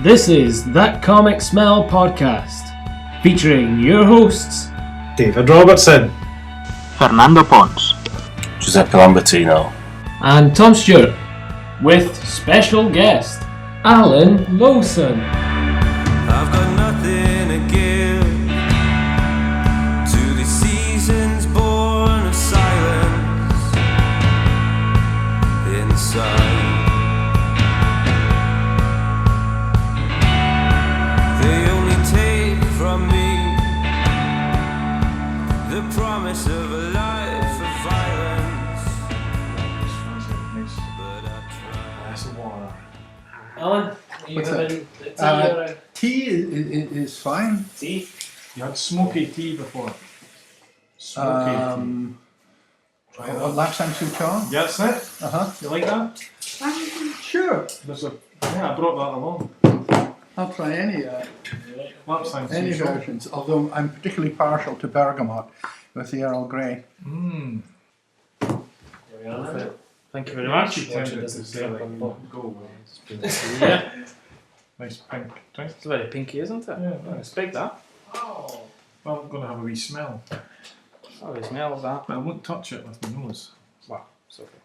This is That Comic Smell podcast, featuring your hosts, David Robertson, Fernando Pons, Giuseppe Lambertino, and Tom Stewart, with special guest, Alan Lawson. I've got nothing to give to the seasons born of silence inside. They only take from me the promise of a life of violence. But I try. That's water. Alan, are you What's having tea? Tea is fine. Tea? You had smoky tea before. Smoky tea. Try that. Last time too Tom? Yeah, that's it. You like that? Sure. I brought that along. I'll try any Last time versions. Although I'm particularly partial to bergamot with the Earl Grey. Thank you very much. She tended to say like, go away. Yeah. Nice pink drink. It's very pinky, isn't it? Yeah, I nice. respect that. Well, I'm going to have a wee smell. Oh, the smell of that. But I won't touch it with my nose. Wow, it's okay.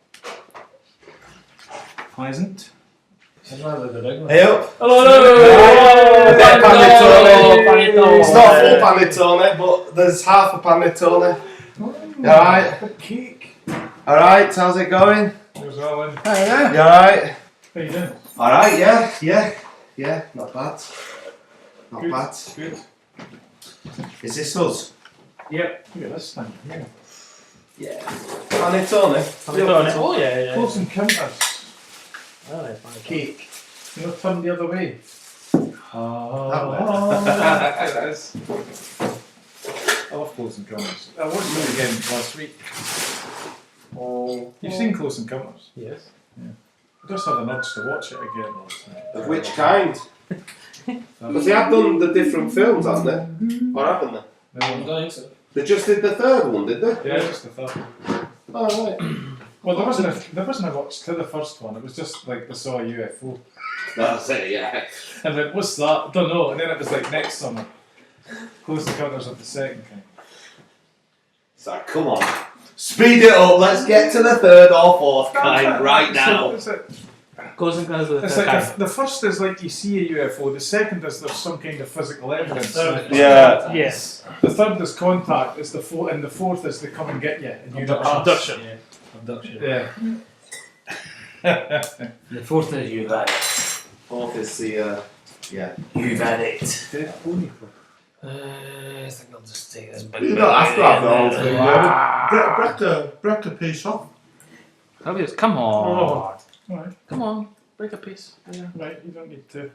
Pleasant. Hey up! Hello! Panettone. It's not full panettone, but there's half a panettone. Alright? Cake. Alright, how's it going? There's Alan. Yeah. You alright? How you doing? Alright, yeah, not bad. Not Good. bad. Good. Is this us? Yep. Look at this thing. Yeah. Panettone? Oh, yeah. Close encounters. Oh, that's fine. Cake. You know, turn the other way. That It is. I love Close Encounters. I watched it again last week. You've seen Close Encounters? Yes. I just had an urge to watch it again last night. Of which kind? Because they have done the different films, haven't they? Or haven't they? I don't think so. They just did the third one, did they? Yeah, just the third one. Oh, right. Well, there wasn't a watch to the first one. It was just like they saw a UFO. That's it, yeah. And then, what's that? I don't know. And then it was like next summer. Close Encounters of the second kind. It's like, come on. Speed it up, let's get to the third or fourth kind right now. Is it? Close Encounters of the It's Third like Kind. the first is like you see a UFO, the second is there's some kind of physical evidence. Yeah. Yes. The third is contact, is the fourth, and the fourth is they come and get you. And you Abduction. Yeah. The fourth is you've had it. Fourth is the, yeah. You've had it. Dead pony. I think I'll just take this big You don't have to have the whole bit. thing. Break a piece off. Obvious. Come on. Right. Come on. Break a piece. Yeah. Right, you don't need to.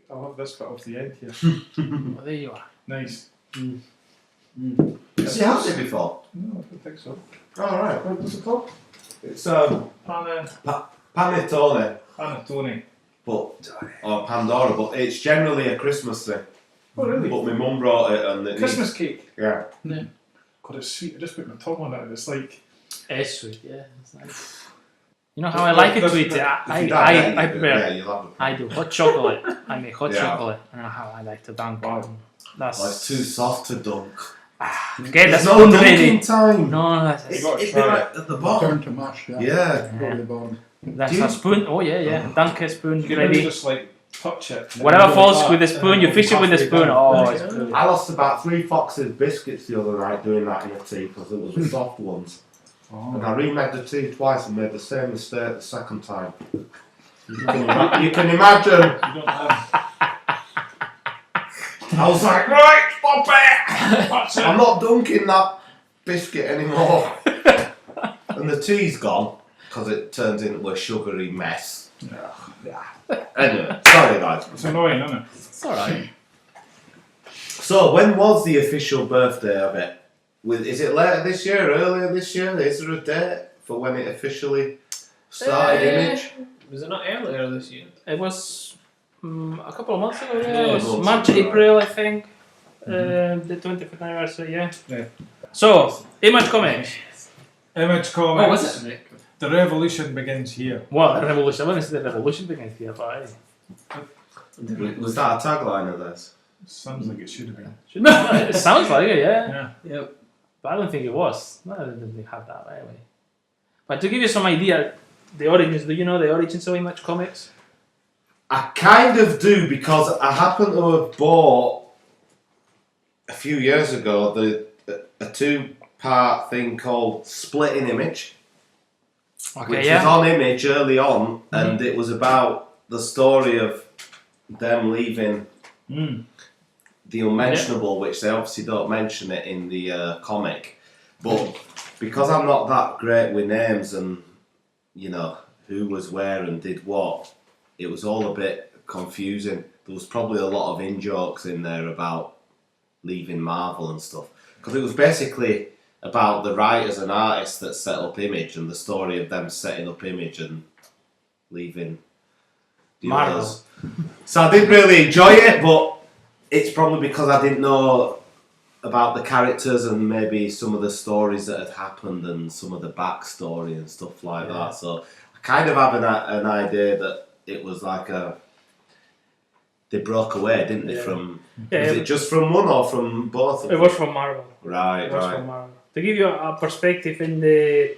I'll have this bit off the end here. Well, there you are. Nice. Has he had it before? No, I don't think so. Alright. What was it called? It's Panettone. panettone, but or Pandora, but it's generally a Christmas thing. Oh, really? But my mum brought it and it Christmas cake. Yeah. God, it's sweet. I just put my tongue on it and it's like. It's sweet, yeah. It's nice. You know how I like it to eat? I do hot chocolate. I make hot chocolate. I know how I like to dunk. Wow. That's It's too soft to dunk. okay. That's There's no spoon dunking ready. time. No, that's You gotta It'd be try like at the bottom. Turn to mush, yeah. Yeah. Go to the bottom. that's a spoon. Oh yeah. Dunk a spoon You can ready. just like touch it. Whatever falls with the spoon, you fish it with the spoon. Oh, it's brilliant. I lost about 3 Fox's biscuits the other night doing that in a tea because it was the soft ones. And I remade the tea twice and made the same mistake the second time. You can imagine. You don't have. I was like, right, stop it! I'm not dunking that biscuit anymore. And the tea's gone because it turns into a sugary mess. Yeah. Anyway, sorry guys. It's annoying, isn't it? It's alright. So, when was the official birthday of it? Is it later this year, earlier this year? Is there a date for when it officially started Image? Was it not earlier this year? It was a couple of months ago. Yeah, Yeah, it was months March, ago. April, I think. The 25th anniversary. Yeah. So, Image Comics. Image Comics. Oh, was it, Nick? The revolution begins here. What revolution? I wouldn't say the revolution begins here, but Was that a tagline of this? Sounds like it should have been. It sounds like it, yeah. Yeah. But I don't think it was. No, I didn't think have that right away. But to give you some idea, the origins, do you know the origins of Image Comics? I kind of do, because I happen to have bought a few years ago a 2-part thing called Splitting Image, which was on Image early on, and it was about the story of them leaving the unmentionable, which they obviously don't mention it in the comic. But because I'm not that great with names and, you know, who was where and did what, it was all a bit confusing. There was probably a lot of in-jokes in there about leaving Marvel and stuff. Because it was basically about the writers and artists that set up Image and the story of them setting up Image and leaving the Marvel. others. So I didn't really enjoy it, but it's probably because I didn't know about the characters and maybe some of the stories that had happened and some of the backstory and stuff like that. So I kind of have an idea that it was like they broke away, didn't they? From was it just from one or from both of them? It was from Marvel. Right, It was from Marvel. To give you a perspective, in the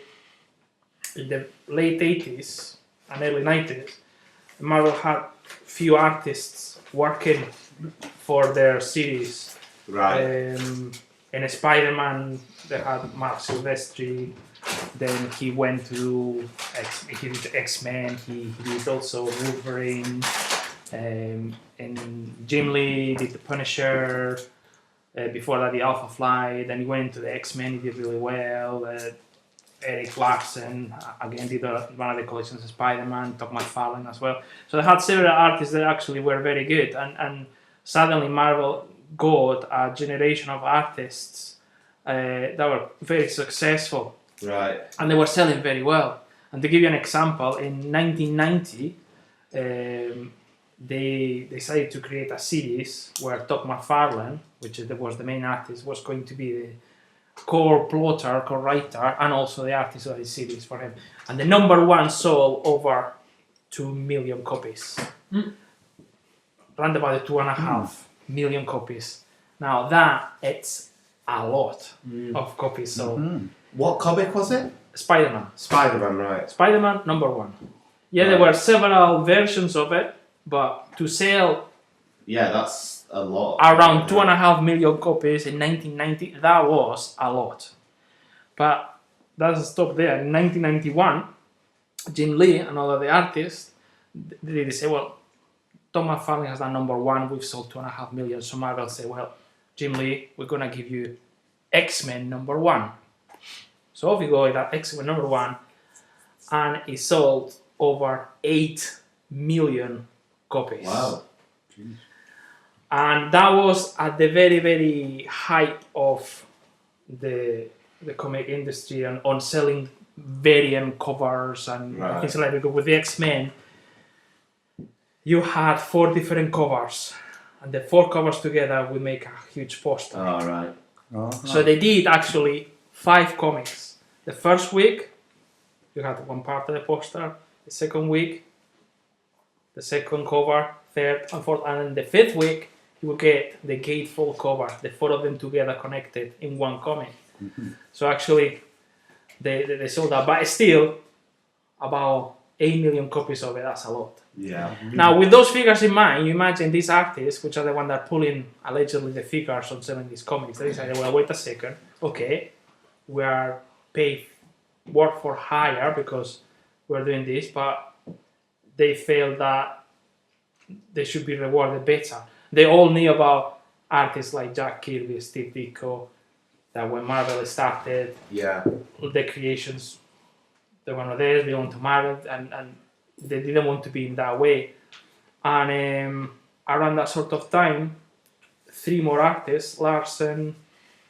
late 80s and early 90s, Marvel had few artists working for their series. Right. In Spider-Man, they had Maxx Zdarsky. Then he went to do X-Men. He did also Wolverine. And Jim Lee did the Punisher. Before that, the Alpha Flight. Then he went into the X-Men. He did really well. Eric Larson again did one of the collections of Spider-Man. Todd McFarlane as well. So they had several artists that actually were very good. And suddenly Marvel got a generation of artists that were very successful. Right. And they were selling very well. And to give you an example, in 1990, they decided to create a series where Todd McFarlane, which was the main artist, was going to be the core plotter, core writer, and also the artist of the series for him. And the number one sold over 2 million copies. Round about 2.5 million copies. Now it's a lot of copies sold. What comic was it? Spider-Man. Spider-Man, right. Spider-Man, number one. Yeah, there were several versions of it, but to sell that's a lot. around 2.5 million copies in 1990, that was a lot. But that doesn't stop there. In 1991, Jim Lee and all of the artists, they say, well, Todd McFarlane has done number one, we've sold 2.5 million. So Marvel say, well, Jim Lee, we're going to give you X-Men number one. So off you go with that X-Men number one, and it sold over 8 million copies. Wow. Jeez. And that was at the very, very height of the comic industry and on selling variant covers and things like that. Because with the X-Men, you had 4 different covers, and the 4 covers together would make a huge poster. All right. So they did actually 5 comics. The first week, you had one part of the poster. The second week, the second cover, third and fourth, and then the 5th week, you will get the gatefold cover, the 4 of them together connected in one comic. So actually, they sold that, but still, about 8 million copies of it. That's a lot. Yeah. Now, with those figures in mind, you imagine these artists, which are the ones that are pulling allegedly the figures on selling these comics. They say, well, wait a second. Okay, we are paid work for hire because we're doing this, but they feel that they should be rewarded better. They all knew about artists like Jack Kirby, Steve Ditko, that when Marvel started, the creations, they were not theirs, they went to Marvel, and they didn't want to be in that way. And around that sort of time, 3 more artists, Larson,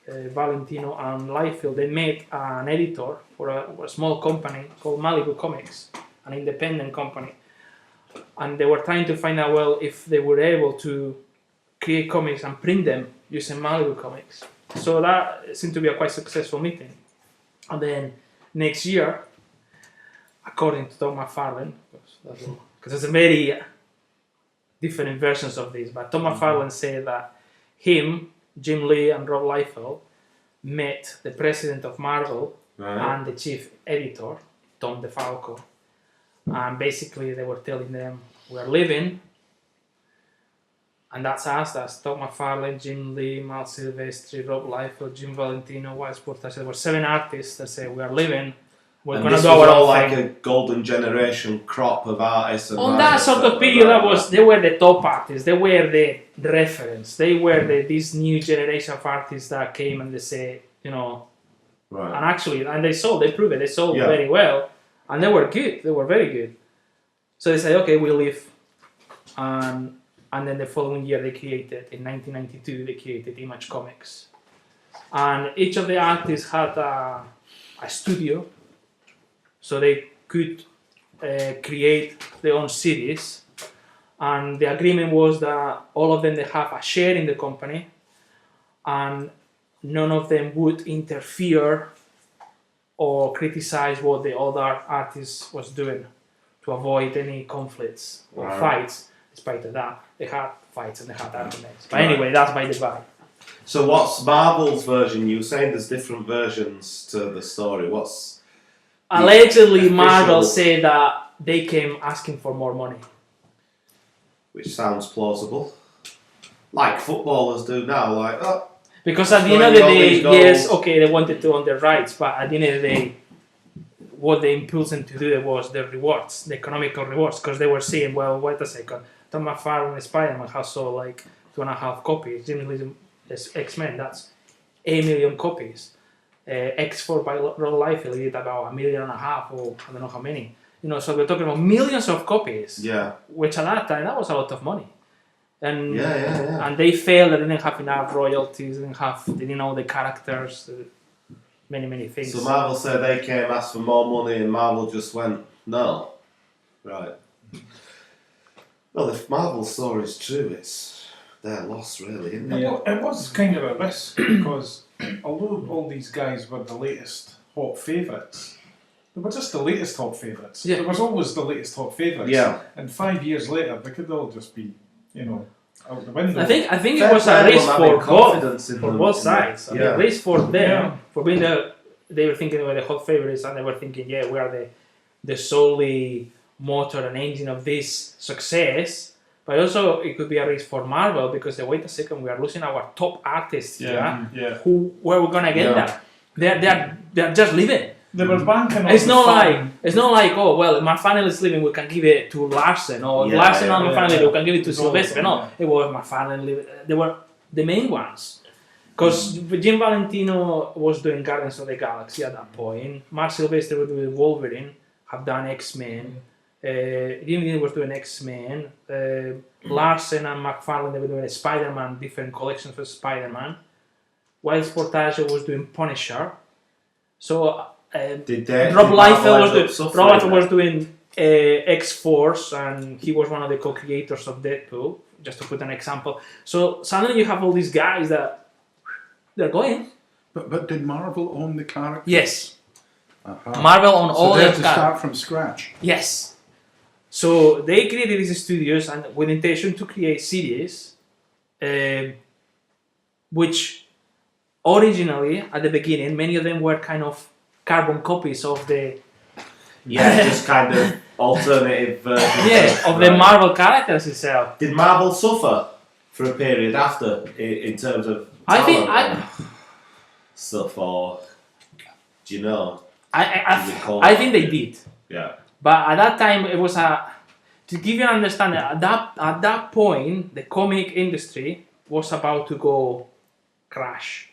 Valentino and Liefeld, they made an editor for a small company called Malibu Comics, an independent company. And they were trying to find out, well, if they were able to create comics and print them using Malibu Comics. So that seemed to be a quite successful meeting. And then next year, according to Todd McFarlane, because it's a very different versions of this. But Tom McFarlane said that him, Jim Lee, and Rob Liefeld met the president of Marvel and the chief editor, Tom DeFalco. And basically they were telling them, we're leaving, and that's us, that's Tom McFarlane, Jim Lee, Mal Silvestri, Rob Liefeld, Jim Valentino, Wild Sportage. There were 7 artists that said, we are leaving, we're And going to this do was our all own like thing. a golden generation crop of artists. And On that writers sort of were period, around. they were the top artists, they were the reference, they were this new generation of artists that came and they say, Right. and actually, and they proved it, they sold Yeah. very well, and they were good, they were very good. So they said, okay, we leave, and then the following year they created, in 1992, they created Image Comics. And each of the artists had a studio, so they could create their own series. And the agreement was that all of them, they have a share in the company, and none of them would interfere or criticize what the other artist was doing to avoid any conflicts or fights. Despite of that, they had fights and they had arguments. But anyway, that's by the by. So what's Marvel's version? You were saying there's different versions to the story. What's Allegedly, official- Marvel said that they came asking for more money. which sounds plausible, like footballers do now. Like, oh, Because at the end of the Scoring all day, these goals. yes, okay, they wanted to own their rights, but at the end of the day, what they impulsed them to do was the rewards, the economical rewards, because they were saying, well, wait a second, Tom McFarlane and Spider-Man has sold like 2.5 copies. Jim Lee's X-Men, that's 8 million copies. X4 by Rob Liefeld did about 1.5 million, or I don't know how many. So we're talking about millions of copies, yeah, which at that time, that was a lot of money. And yeah. and they failed. They didn't have enough royalties. They didn't know the characters. Many things. So Marvel said they came asked for more money, and Marvel just went no. Right. Well, if Marvel's story is true, it's their loss, really, isn't it? It was kind of a risk because although all these guys were the latest hot favourites, they were just the latest hot favourites. Yeah. There was always the latest hot favourites. Yeah. And 5 years later, they could all just be, out the window. I think Fair it was a play race them for having both, confidence in for them, both in sides. them. I mean, Yeah. race for them Yeah. for being they were thinking they were the hot favorites, and they were thinking, yeah, we are the solely motor and engine of this success. But also, it could be a race for Marvel because wait a second, we are losing our top artists here. Yeah. Where are we gonna get that? They're just leaving. They were banking on It's the not fan. like oh well, McFarlane is leaving, we can give it to Larsen, or Yeah, Larsen yeah, and yeah, McFarlane, yeah. we can give it to It's all Silvestre. of No, them, it was McFarlane leaving. They were the main ones. Because Jim Valentino was doing Guardians of the Galaxy at that point. Mark Silvestre was doing Wolverine, have done X-Men. Jim Lee was doing X-Men. Larsen and McFarlane, they were doing Spider-Man, different collections for Spider-Man. Wild Sportage was doing Punisher. So Did Rob Marvel Liefeld end up was suffering doing X-Force, and he was one of the co-creators of Deadpool, just to put an example. So suddenly you have all these guys that they're going. But did Marvel own the character? Yes. Uh-huh. Marvel on So all they their had to start from scratch. Yes. So they created these studios and with intention to create series, which originally at the beginning many of them were kind of carbon copies of the Yeah, just kind of alternative versions. of the Marvel characters itself. Did Marvel suffer for a period after, in terms of I think talent and stuff, or do you know? I think they did. Yeah. But at that time, it was to give you an understanding. At that point, the comic industry was about to go crash,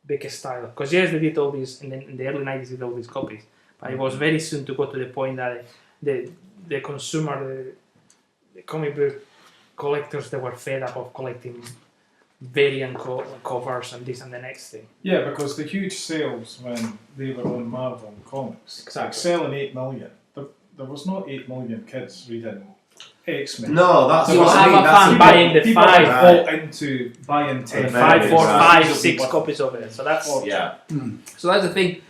big style. Because yes, they did all these in the early 90s. Did all these copies, but it was very soon to go to the point that the consumer, the comic book collectors, they were fed up of collecting variant covers and this and the next thing. Yeah, because the huge sales when they were on Marvel Comics, Exactly. like selling 8 million, there was not 8 million kids reading X-Men. No, that's You what I have mean. a That's fan the- buying the people five, bought into buying 10 5, 4, Right. 5, 6 copies of it. So that's Yeah. So that's the thing.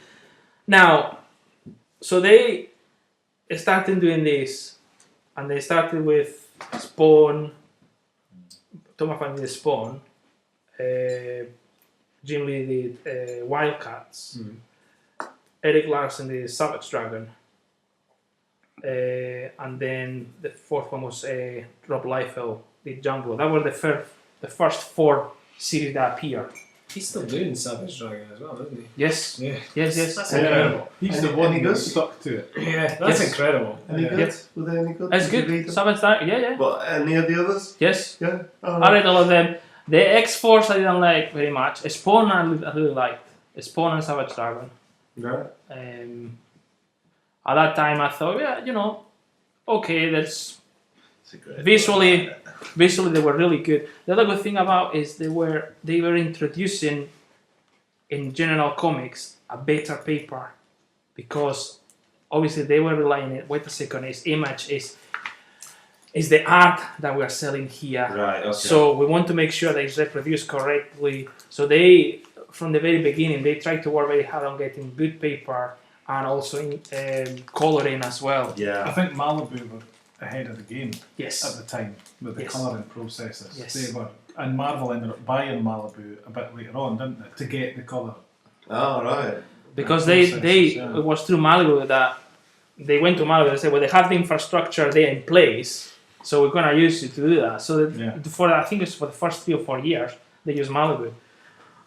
Now, so they started doing this, and they started with Spawn, Tom McFarlane did Spawn, Jim Lee did Wildcats, Eric Larson did Savage Dragon, and then the fourth one was Rob Liefeld did Jungle. That were the first 4 series that appeared. He's still doing Savage Dragon as well, isn't he? Yes, Yeah. yes. That's Yeah. incredible. He's Any- the one any that good? stuck to it. Yeah, that's Yes. incredible. Any Yeah. good? Yes. Were they any good? That's Did you read good. them? Savage Dragon, yeah. But any of the others? Yes, Yeah. Oh, I read all of them. The X-Force I didn't like very much. Spawn I really liked. Spawn and Savage Dragon. Right. At that time I thought, okay, that's It's a great visually they were really good. The other good thing about is they were introducing in general comics a better paper, because obviously they were relying on, wait a second, is Image is the art that we are selling here. Right, okay. So we want to make sure that it's reproduced correctly. So they, from the very beginning, they tried to work very hard on getting good paper and also in coloring as well. I Yeah. think Malibu were ahead of the game at Yes. the time with the Yes. colouring processes. Yes. They were, and Marvel ended up buying Malibu a bit later on, didn't they, to get the colour. Oh, right. Because processes, it was through Malibu that they went to Malibu and said, well, they have the infrastructure there in place, so we're going to use it to do that. So that Yeah. I think it's for the first 3 or 4 years, they used Malibu.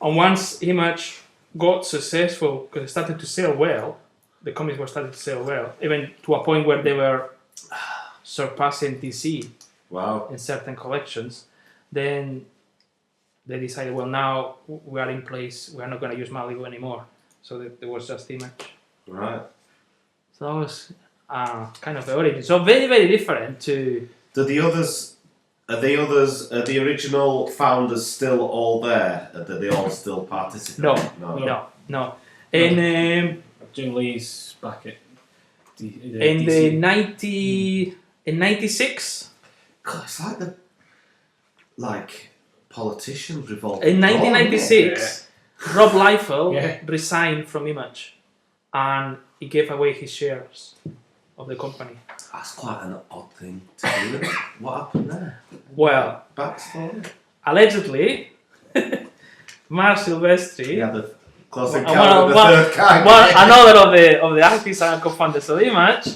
And once Image got successful, because it started to sell well, the comics were starting to sell well, even to a point where they were surpassing DC Wow. in certain collections, then they decided, well, now we are in place, we are not going to use Malibu anymore. So that there was just Image. Right. So that was kind of the origin. So very, very different to... Are the original founders still all there? Do they all still participate? No. In Jim Lee's back at in the 96, God, it's like politicians revolting. in 1996, Rob Liefeld Yeah. resigned from Image, and he gave away his shares of the company. That's quite an odd thing to do. What happened there? Well, Backstory? allegedly, Mark Silvestri, Yeah, the close Well, encounter of the well, third kind. another of the artists and co-founders of Image,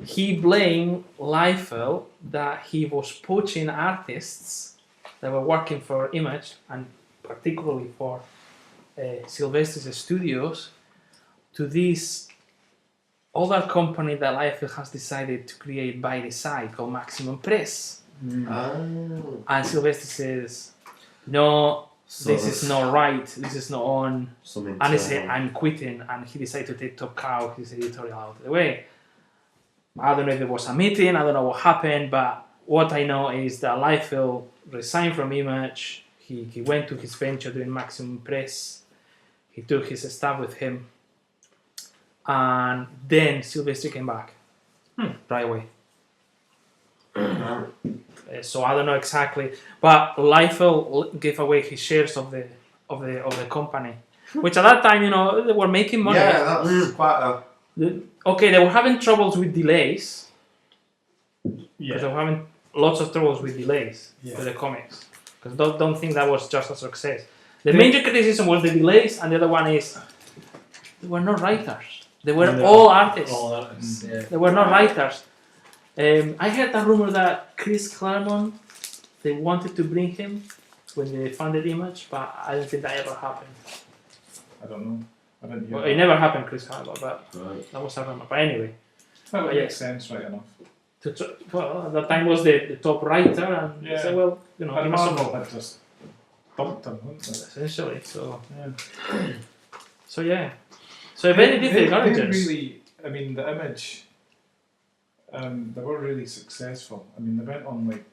he blamed Liefeld that he was poaching artists that were working for Image, and particularly for Silvestri's studios, to this other company that Liefeld has decided to create by the side called Maximum Press. Oh. And Silvestri says, no, So this there's is not right, this is not on. some And he said, internal- I'm quitting, and he decided to take Top Cow, his editorial, out of the way. I don't know if there was a meeting, I don't know what happened, but what I know is that Liefeld resigned from Image, he went to his venture doing Maximum Press, he took his staff with him, and then Silvestri came back right away. So I don't know exactly, but Liefeld gave away his shares of the company, which at that time, they were making money. Yeah, that's quite a. Okay, they were having troubles with delays. Yeah. They were having lots of troubles with delays Yeah. with the comics. Because don't think that was just a success. The major criticism was the delays, and the other one is they were not writers. They were No. all artists. all artists. Yeah. They were not writers. I heard a rumor that Chris Claremont, they wanted to bring him when they founded Image, but I don't think that ever happened. I don't know. I didn't hear Well, that. it never happened, Chris Claremont, but Right. that was a rumor. But anyway, That would Yeah. make sense, right enough. well, at that time was the top writer, and they Yeah. said, well, And give us some Marvel had just dumped him, hadn't they? essentially. So Yeah. yeah. So very different they origins. really, I mean, the Image, they were really successful. I mean, they went on like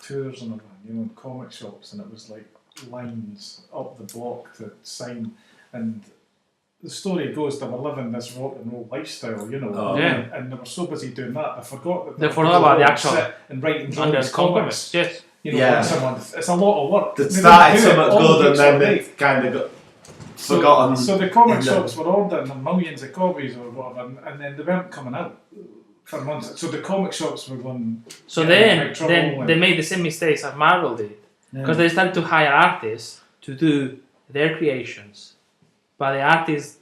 tours and in comic shops, and it was like lines up the block to sign. And the story goes they were living this rock and roll lifestyle, Oh. Yeah. and they were so busy doing that they forgot that They had to forgot go about the and actual- sit and write and draw Under these comics. comics, yes. Yeah. Once a month. It's a lot of work. That They started didn't so do it much all good and weeks then or they night. kind of got forgotten. So the comic in the- shops were ordering millions of copies or whatever, and then they weren't coming out for months. So the comic shops were going. So Yeah, then big trouble they and- made the same mistakes as Marvel did. because they started to hire artists to do their creations, but the artists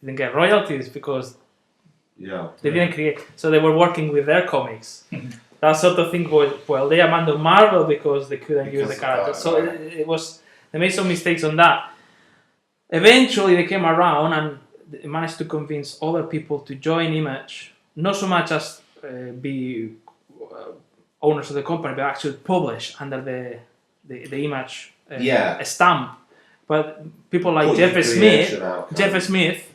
didn't get royalties because they didn't create. So they were working with their comics. That sort of thing was, well, they abandoned Marvel because they couldn't use the characters. So it was, they made some mistakes on that. Eventually they came around and they managed to convince other people to join Image, not so much as be owners of the company, but actually publish under the Image stamp. But people like Jeff Smith,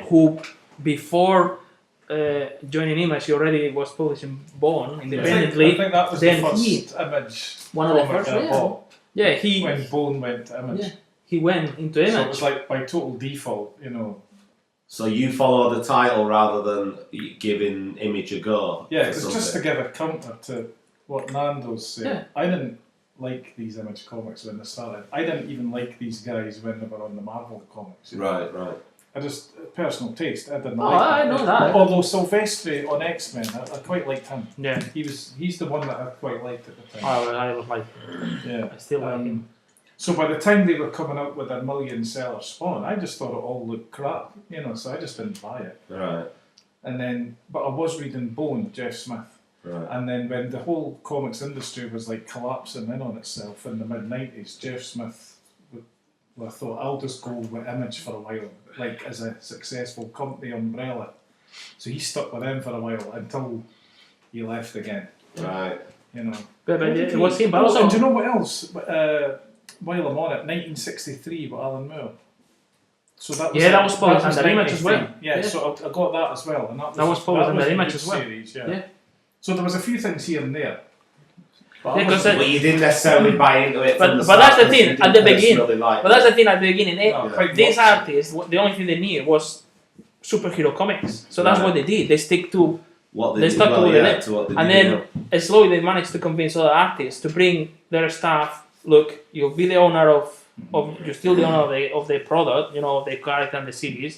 who before joining Image, he already was publishing Bone independently. I think that was then the first he, Image one of the comic first, I bought he when Bone went to Image. Yeah, he went into Image. So it was like by total default, So you follow the title rather than giving Image a go. Yeah, it's just to give a counter to what Nando's saying. Yeah. I didn't like these Image comics when they started. I didn't even like these guys when they were on the Marvel comics. Right. I just personal taste. I didn't Oh, like I them. know that. Although Silvestri on X-Men, I quite liked him. Yeah. He's the one that I quite liked at the time. I was like, Yeah. I still like him. So by the time they were coming out with a million seller Spawn, I just thought it all looked crap, so I just didn't buy it. Right. And then, but I was reading Bone, Jeff Smith. Right. And then when the whole comics industry was like collapsing in on itself in the mid-90s, Jeff Smith, I thought, I'll just go with Image for a while, like as a successful company umbrella. So he stuck with them for a while until he left again. Right. But it was him, but also... And do you know what else? While I'm on it, 1963 with Alan Moore. So that was that was published under Image as 93. well. Yeah, so I got that as well, and that was published under a Image good as well. Series, Yeah. So there was a few things here and there. But Yeah, 'cause But you didn't necessarily buy into it. But from the that's start the thing, because you at the didn't beginning. personally like But that's it. the thing at the beginning. quite These much. artists, the only thing they needed was superhero comics. So that's Right. what they did. They stick to, What they did stuck to what they did. to what they and did, then slowly they managed to convince other artists to bring their staff. Look, you'll be the owner of you're still the owner of the product, the character and the series.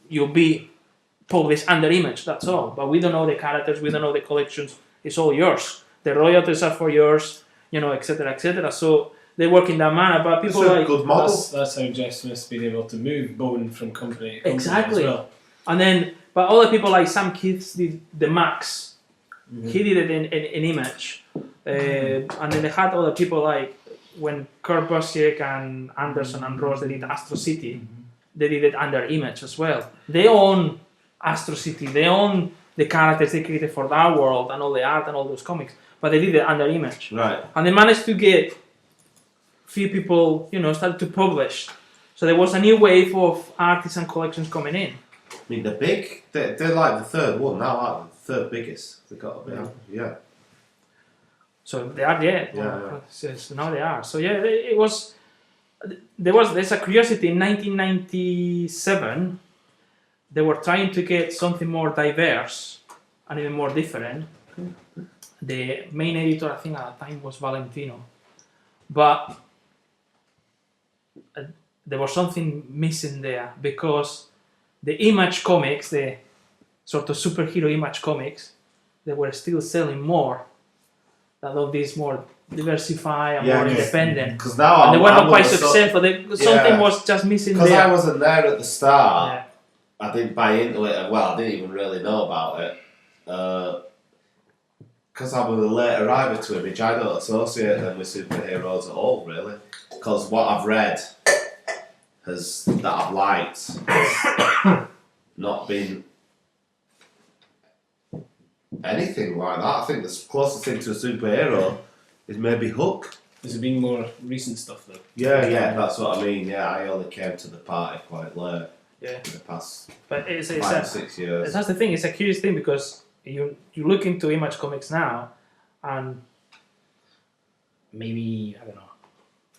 You'll be published under Image. That's all. But we don't know the characters. We don't know the collections. It's all yours. The royalties are for yours. Etc. etc. So they work in that manner. But people It's a like good model. That's how Jeff Smith's been able to move Bone from company to company Exactly. as well. And then, but other people like Sam Kieth did the Maxx. He did it in Image. And then they had other people like when Kurt Busiek and Anderson and Ross, they did Astro City. They did it under Image as well. They own Astro City. They own the characters they created for that world and all the art and all those comics. But they did it under Image. Right. And they managed to get few people, started to publish. So there was a new wave of artists and collections coming in. I mean, they're big. They're like the third one now, aren't they? The third biggest. They got to be. Yeah. So they are, Yeah. So now they are. So yeah, it was. There's a curiosity in 1997. They were trying to get something more diverse and even more different. The main editor, I think at the time, was Valentino, but there was something missing there because the Image comics, the sort of superhero Image comics, they were still selling more than all these more diversified and more independent. Because now And they were not quite with the successful. Something was just missing Because there. I wasn't there at the start. Yeah. I didn't buy into it. Well, I didn't even really know about it. Because I'm a late arriver to Image, I don't associate them with superheroes at all, really. Because what I've read that I've liked has not been anything like that. I think the closest thing to a superhero is maybe Hook. Has it been more recent stuff though? Yeah, that's what I mean. Yeah, I only came to the party quite late. Yeah. In the past But it's 5 or 6 years. that's the thing. It's a curious thing because you look into Image comics now, and maybe I don't know,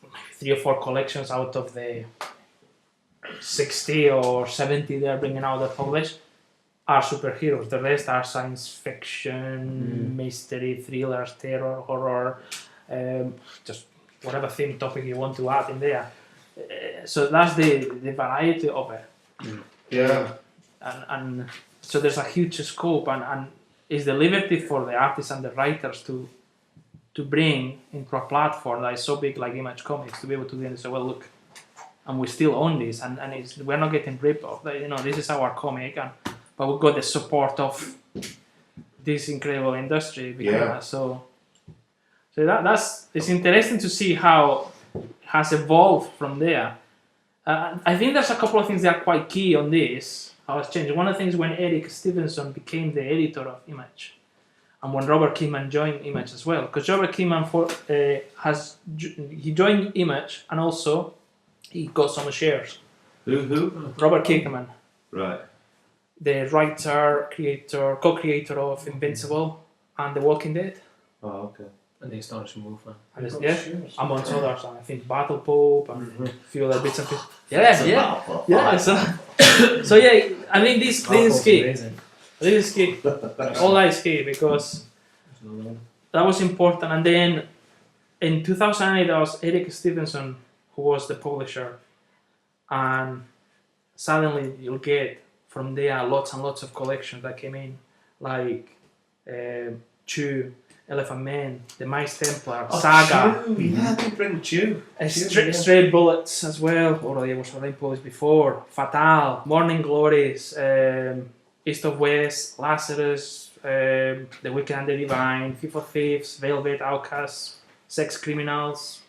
maybe 3 or 4 collections out of the 60 or 70 they're bringing out that published are superheroes. The rest are science fiction, mystery, thrillers, terror, horror, just whatever theme topic you want to add in there. So that's the variety of it. Yeah. And so there's a huge scope and is the liberty for the artists and the writers to to bring into a platform that is so big like Image Comics to be able to then say, well, look, and we still own this, and we're not getting ripped off. This is our comic, but we've got the support of this incredible industry. So that's it's interesting to see how it has evolved from there. I think there's a couple of things that are quite key on this. How it's changed. One of the things when Eric Stevenson became the editor of Image, and when Robert Kirkman joined Image as well, because Robert Kirkman he joined Image and also he got some shares. Who? Robert Kirkman, Right. the writer, creator, co-creator of Invincible and The Walking Dead. Oh, okay. And the Astonishing Wolfman. And Got yeah, shares. amongst others, and I think Battle Pope and a few other bits and pieces. It's a Yeah. battle. Yeah, so yeah, I think this is key. Amazing. This is key. All that is key because that was important. And then in 2008, there was Eric Stevenson who was the publisher, and suddenly you'll get from there lots and lots of collections that came in, like Chew, Elephant Man, the Mice Templar, Saga. Chew. Yeah, they bring Chew. Straight Bullets as well, or it was already published before. Fatal, Morning Glories, East of West, Lazarus, The Wicked and the Divine, Thief of Thieves, Velvet, Outcasts, Sex Criminals,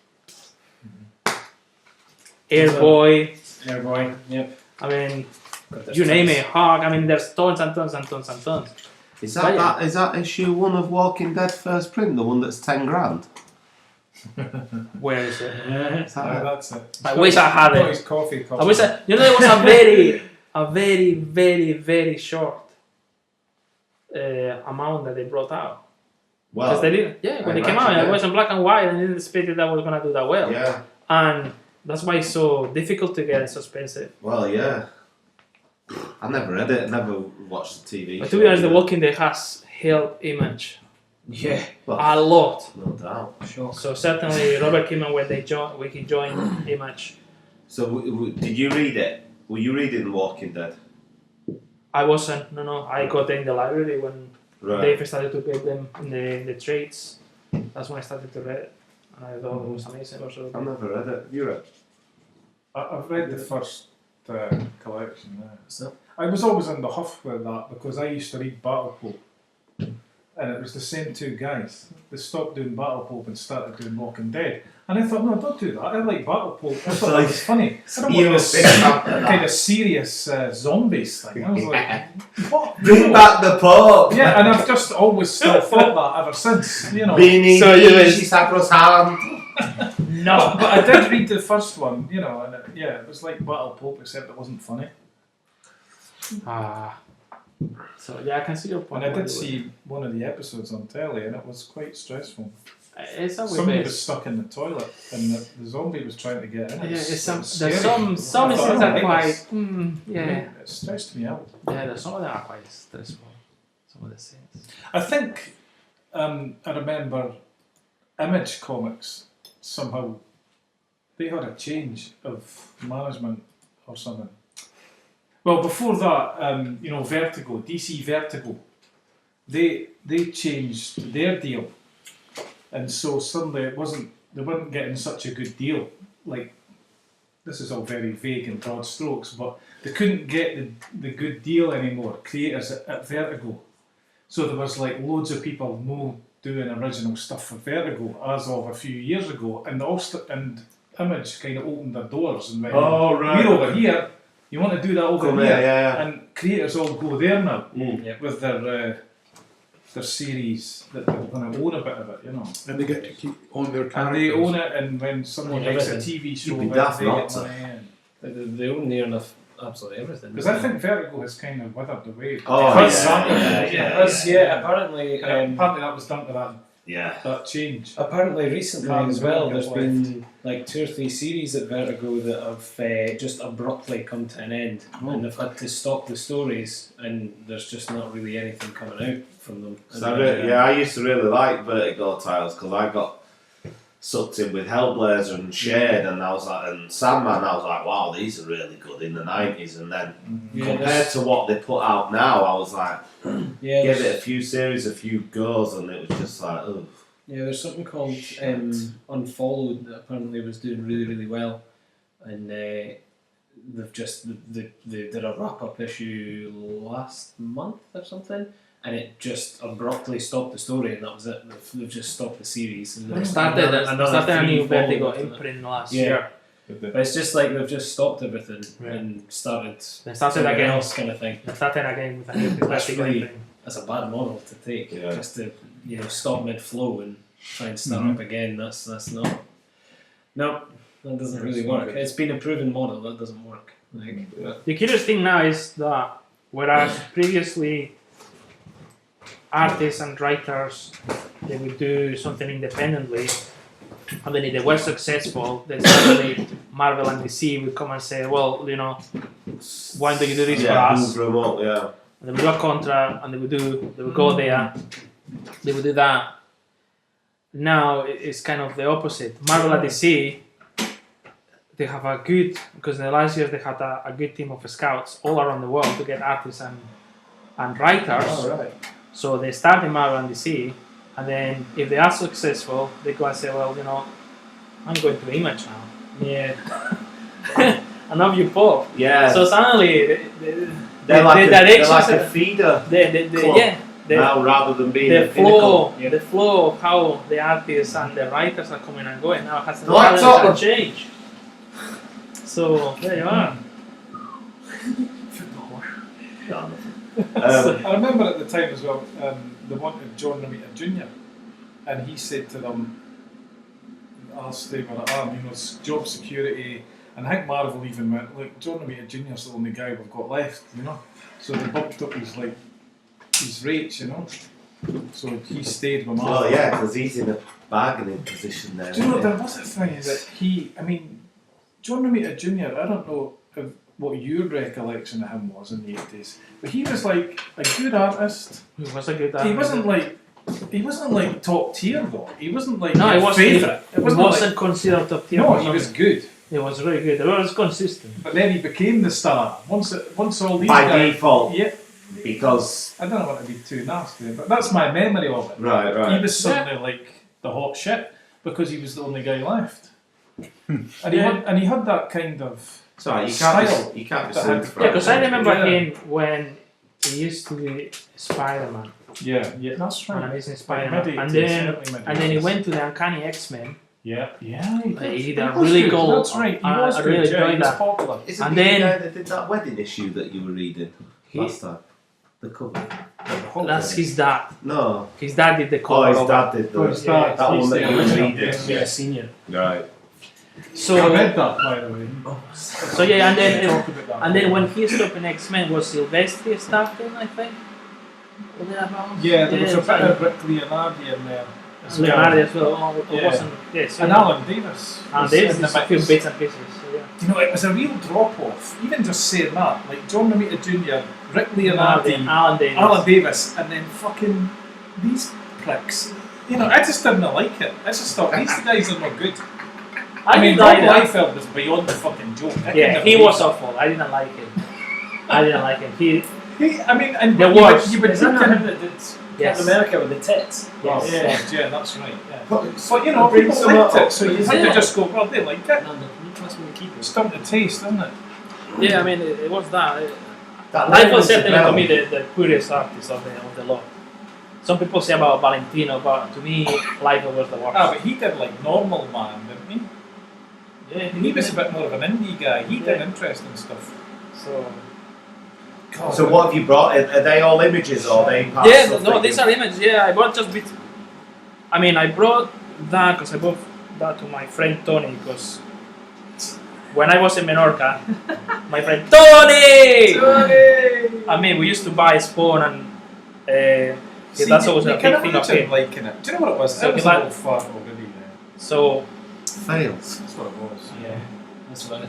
Airboy. Airboy, yep. I mean, Got this you name tons. it, Hog. I mean, there's tons and tons and tons and tons. Is But yeah. that is that issue 1 of Walking Dead first print, the one that's 10 grand? Where is it? Is that it? That's it. I wish I had Got it. his coffee cup. I wish I, there was a very short amount that they brought out. Because Well, they didn't, when they came out, it was in black and white, and they didn't expect that was gonna do that well. yeah. And that's why it's so difficult to get and so expensive. Well, yeah. I never read it. Never watched the TV. But to be honest, The Walking Dead has helped Image Yeah, a lot. No doubt. sure. So certainly Robert Kirkman, when he joined Image, So, did you read it? Were you reading The Walking Dead? I wasn't. No. I got them in the library when Right. Dave started to get them in the trades. That's when I started to read it, and I thought it was amazing. Also, I've never read it. You read? I've read the first collection. Yeah. So- I was always in the huff with that because I used to read Battle Pope, and it was the same two guys. They stopped doing Battle Pope and started doing Walking Dead, and I thought, no, don't do that. I like Battle Pope. I thought that was funny. I don't You want were this big after that. kind of serious zombies thing. I was like, what? Bring back the Pope. Yeah, and I've just always still thought that ever since. You know. Beanie, So you were- she Sacro's hand. no. But I did read the first one, you know, and it was like Battle Pope, except it wasn't funny. So yeah, I can see your point. And I did see one of the episodes on telly, and it was quite stressful. It's a Somebody bit. was stuck in the toilet, and the zombie was trying to get in. Yeah, It was- it's it was there's scary. some I thought, scenes oh, are my quite. goodness. Yeah, It stressed me out. there's some of them are quite stressful. Some of the scenes. I think I remember Image Comics somehow they had a change of management or something. Well, before that, Vertigo, DC Vertigo, they changed their deal, and so suddenly they weren't getting such a good deal. Like, this is all very vague and broad strokes, but they couldn't get the good deal anymore. Creators at Vertigo, so there was like loads of people doing original stuff for Vertigo as of a few years ago, and and Image kind of opened their doors and went, Oh, right. we're over here. You want to do that over Come here? here, yeah. And creators all go there now Mm. with their series that they're going to own a bit of it, you know. And they get to keep on their And characters. they own it, and when someone Yeah, makes a everything. TV show, You'd be then daft they not get to. money in. They own near enough absolutely everything. Because I think Vertigo has kind of withered away. Oh, Because- yeah, apparently, and apparently that was down to yeah. that change. Apparently, recently Can't as well, get there's left. been like 2 or 3 series at Vertigo that have just abruptly come to an end, and they've had to stop the stories, and there's just not really anything coming out from them. So I used to really like Vertigo titles because I got sucked in with Hellblazer and Shade, and I was like, and Sandman. I was like, wow, these are really good in the 90s, and then Yeah, compared there's- to what they put out now, I was like, yeah, give there's- it a few series, a few goes, and it was just like, ugh. Yeah, there's something called Unfollowed that apparently was doing really, really well, and they've just they did a wrap-up issue last month or something, and it just abruptly stopped the story, and that was it. They've just stopped the series. And They started a new three Vertigo followed imprint last Yeah. year. But it's just like they've just stopped everything Yeah. and started They started something again. else kind of thing. They started again with a new That's Vertigo really- imprint. That's a bad model to take. Yeah. Just to stop mid-flow and try and start up again. That's not. No, that doesn't really work. It's been a proven model that doesn't work. Like, The curious thing now is that whereas previously artists and writers they would do something independently, and then if they were successful, then suddenly Marvel and DC would come and say, well, why don't you do this for us? move them up, yeah. And they would do a contract, and they would go there, they would do that. Now it's kind of the opposite. Marvel and DC, they have because in the last years they had a good team of scouts all around the world to get artists and writers. Oh, right. So they start in Marvel and DC, and then if they are successful, they go and say, well, I'm going to Image now. yeah. And now you pop. Yeah. So suddenly, they're like directions, a feeder yeah, now rather than being the a pinnacle. flow, the flow of how the artists and the writers are coming and going now has Like to Tottenham. change. So there you are. I remember at the time as well, they wanted John Romita Jr. and he said to them, I'll stay where I am, job security. And I think Marvel even went, look, John Romita Jr. is the only guy we've got left, So they bumped up his rates, So he stayed with Marvel. Well, yeah, because he's in a bargaining position there. Do you know isn't what the other thing is that John Romita Jr., I don't know what your recollection of him was in the 80s, but he was like a good artist. He was a good He wasn't like top tier though. He wasn't like No, your he wasn't. favourite. He wasn't considered top tier. No, he was good. He was really good. He was consistent. But then he became the star. Once all these By guys, default. Yeah, Because I don't want to be too nasty, but that's my memory of it. right. He was suddenly like the hot shit because he was the only guy left. And he had that kind of Sorry, you style. can't be that sued had- for Yeah, because I remember Yeah. him when he used to be Spider-Man, yeah, that's an right. Amazing Spider-Man, Mid-80s, and then certainly mid-80s. and then he went to the Uncanny X-Men. Yeah. He did a was really good, good. That's right. He I was really good. Yeah, enjoyed he was that. popular. Isn't And he then- the guy that did that wedding issue that you were reading last time? The cover. That's his dad. No. His dad did the Oh, cover. his of dad it. did Oh, the, his dad. that one that you were reading. Yeah, senior. Right. I So read that, by the way. so yeah, and then Talk about that. and then when he stopped in X-Men, was Silvestri starting? I think. Was it around? Yeah, there was a it's bit like- of Rick Leonardi in there. as well. Leonardo as well. Oh, it Yeah. wasn't. Yes. And Alan Davis. And was there's in the a few mix. bits and pieces. So, yeah. It was a real drop off. Even just saying that, like John Romita Jr., Rick Leonardi, Alan Davis. Alan Davis, and then fucking these pricks. I just didn't like it. I just thought these guys are not good. I mean, Rob Liefeld was beyond the fucking joke. I Yeah, couldn't he believe was it. awful. I didn't like him. I didn't like him. He And The you would- worst. You would Is that look not at him that did Yes. Captain America with the tits? Yes. Yeah, that's right. Yeah. But But bring people some liked up. it, so you had Yeah. to just go, well, they like it. No, can you trust me to keep It's it? starting to taste, isn't it? Yeah, I mean, it was that. That Life level was of certainly to development. me the purest artist of the lot. Some people say about Valentino, but to me, Life was the worst. But he did like Normal Man, didn't Yeah, he? He was a bit more of an indie guy. He did Yeah. interesting stuff. So God, So what have you brought? Are they all images or are they parts yeah, of no, the- these are images. Yeah, I brought just bits. I mean, I brought that because I brought that to my friend Tony because when I was in Menorca, my friend Tony. I mean, we used to buy Spawn and See, that's always you a can big thing of imagine him. liking it. Do you know what it was? So It was he a like- little fart already there. So fails? That's what it was. yeah. That's what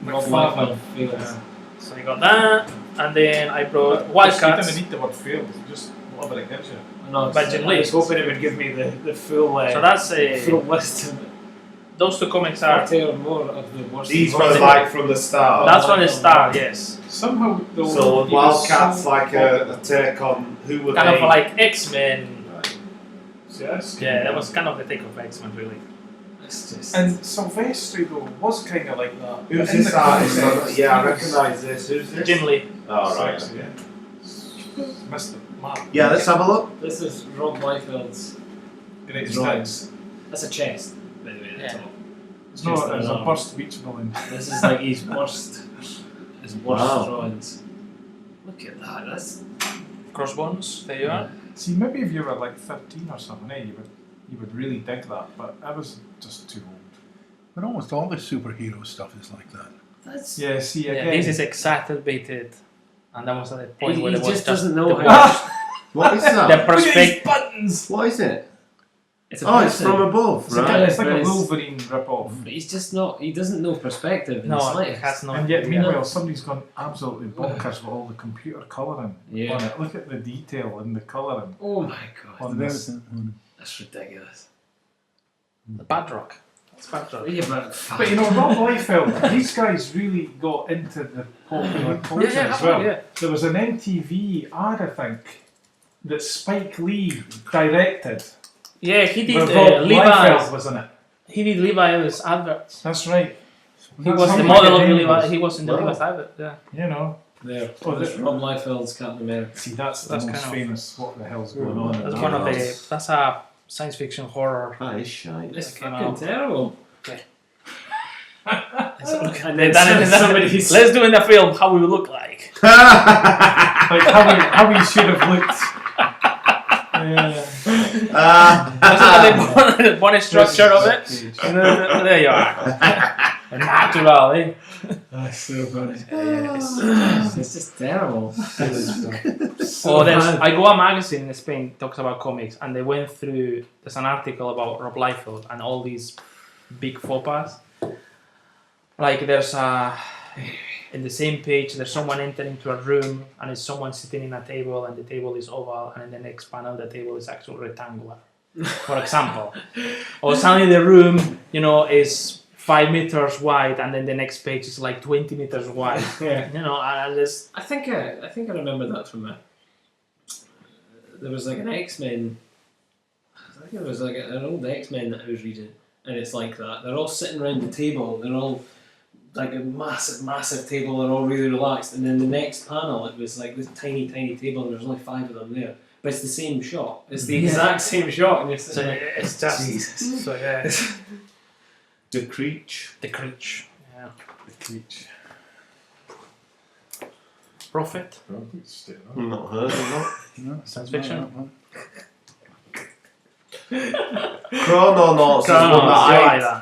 McFarlane. feels. So I got that, and then I brought You don't Wildcats. even need the word failed, just whatever it gives you. No, Budget I was list. hoping it would give me the full So that's full list of those two comics are. 40 or more of the worst. These ones. were like from the start. That's from the start, yes. Somehow, though, So he was Wildcats so- like a take on who were Kind they? of like X-Men. Right. Yes. Yeah, that was kind of the take of X-Men, really. It's just. And Silvestri though was kind of like that. Who's In this the artist? context, Yeah, I he was recognise this. Who's this? Jim Lee. Oh, right. sexy, yeah. Mr. Mark. Yeah, let's have a look. This is Rob Liefeld's Great drawings. sticks. That's a chest, by the way. At the Yeah. top. It's not Just it's an a arm. burst beach balloon. This is like his worst Wow. drawings. Look at that. That's Crossbones, there you are. See, maybe if you were like 13 or something, you would really dig that, but I was just too old. But almost all the superhero stuff is like that. that's. Yeah, see Yeah, again. this is exacerbated. And that was at the point He where it was just doesn't know the, how. What is the that? Look at his perspective. buttons! What is it? It's a Oh, it's person, from above, It's, right? it's like a Yes. Wolverine rip-off. but he's just not. He doesn't know perspective. In the No, it slightest. has no. And yet, idea. meanwhile, somebody's gone absolutely bonkers with all the computer colouring Yeah. on it. Look at the detail in the colouring. Oh my god, On There's this. that's ridiculous. The Badrock. That's Badrock. Yeah, but But you know, Rob Liefeld, these guys really got into the popular culture as well. yeah. There was an MTV ad, I think, that Spike Lee directed. Yeah, he did Where Rob Liefeld Levi's. was in it. He did Levi's adverts. That's right. He That's was how the big model a of name Levi. was. He was in the Wow. Levi's advert. Yeah. You know. there. Oh, Oh, that's this- Rob Liefeld's Captain America. See, that's the That's most kind of- famous. What the hell's going on? in That's that one of world. the. That's a science fiction horror. That is shite. It's came fucking out. terrible. And then somebody's- let's do in the film how we would look like. Like how we should have looked. Yeah. That's the bonus structure of it. And there you are. Natural, eh? That's so funny. It's just terrible. Oh, I go a magazine in Spain talks about comics, and they went through. There's an article about Rob Liefeld and all these big faux pas. Like there's in the same page, there's someone entering into a room, and it's someone sitting in a table, and the table is oval, and in the next panel, the table is actually rectangular. For example, or suddenly the room, is 5 meters wide, and then the next page is like 20 meters wide. Yeah. And just I think I remember that from there was like an X-Men. I think it was like an old X-Men that I was reading, and it's like that. They're all sitting around the table. They're all like a massive table. They're all really relaxed, and then the next panel, it was like this tiny table, and there's only 5 of them there. But it's the same shot. It's the exact same shot, and you're so sitting like, it's just Jesus. so yeah. The Creech. The Creech. Yeah. The Creech. Prophet. Not heard of that. No, Science fiction. no. Chrononauts is one that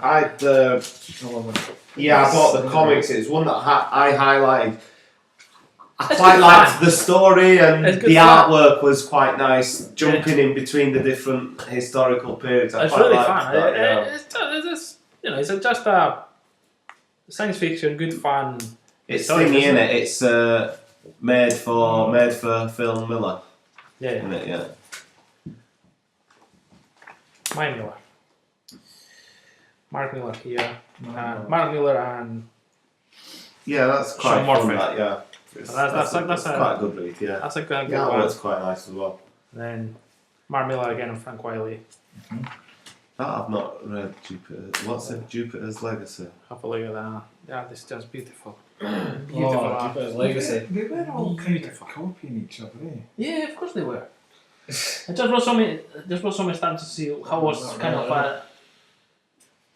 Chrononauts, I bought the comics. It's one that I highlighted. I It's quite good liked fun. the story, and It's the good fun. artwork was quite nice, jumping in between the different historical periods. I It's quite really liked fun. that, yeah. It's just it's just a science fiction, good fun. It's Sorry, thingy, isn't innit? It's made for Phil Miller, Yeah, isn't it? Yeah. Mike Miller. Mark Miller here. Mark Miller and Yeah, that's quite Sean fun. Murphy. That, yeah. That's quite a good read. Yeah. that's a good The one. artwork's quite nice as well. Then Mark Miller again and Frank Wiley. That I've not read Jupiter. What's it? Jupiter's Legacy. Have a look at that. Yeah, this is just beautiful. Beautiful art. Jupiter's Legacy. They were all kind of copying each other, eh? Yeah, of course they were. I just was so much time to see how was kind of at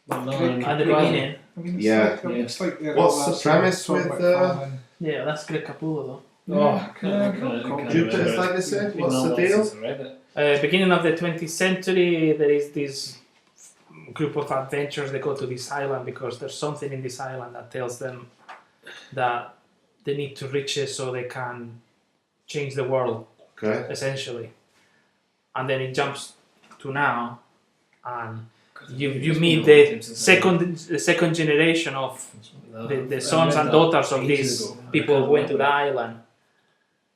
the beginning. I mean, it's Yeah. like, it's like they're What's all the that premise sort of with, McFarlane. Yeah, that's Greg Capullo though. Jupiter's Legacy? What's the deal? Beginning of the 20th century, there is this group of adventurers. They go to this island because there's something in this island that tells them that they need to reach it so they can change the world, Okay. essentially. And then it jumps to now, and you meet the second generation of the sons and daughters of these people who went to the island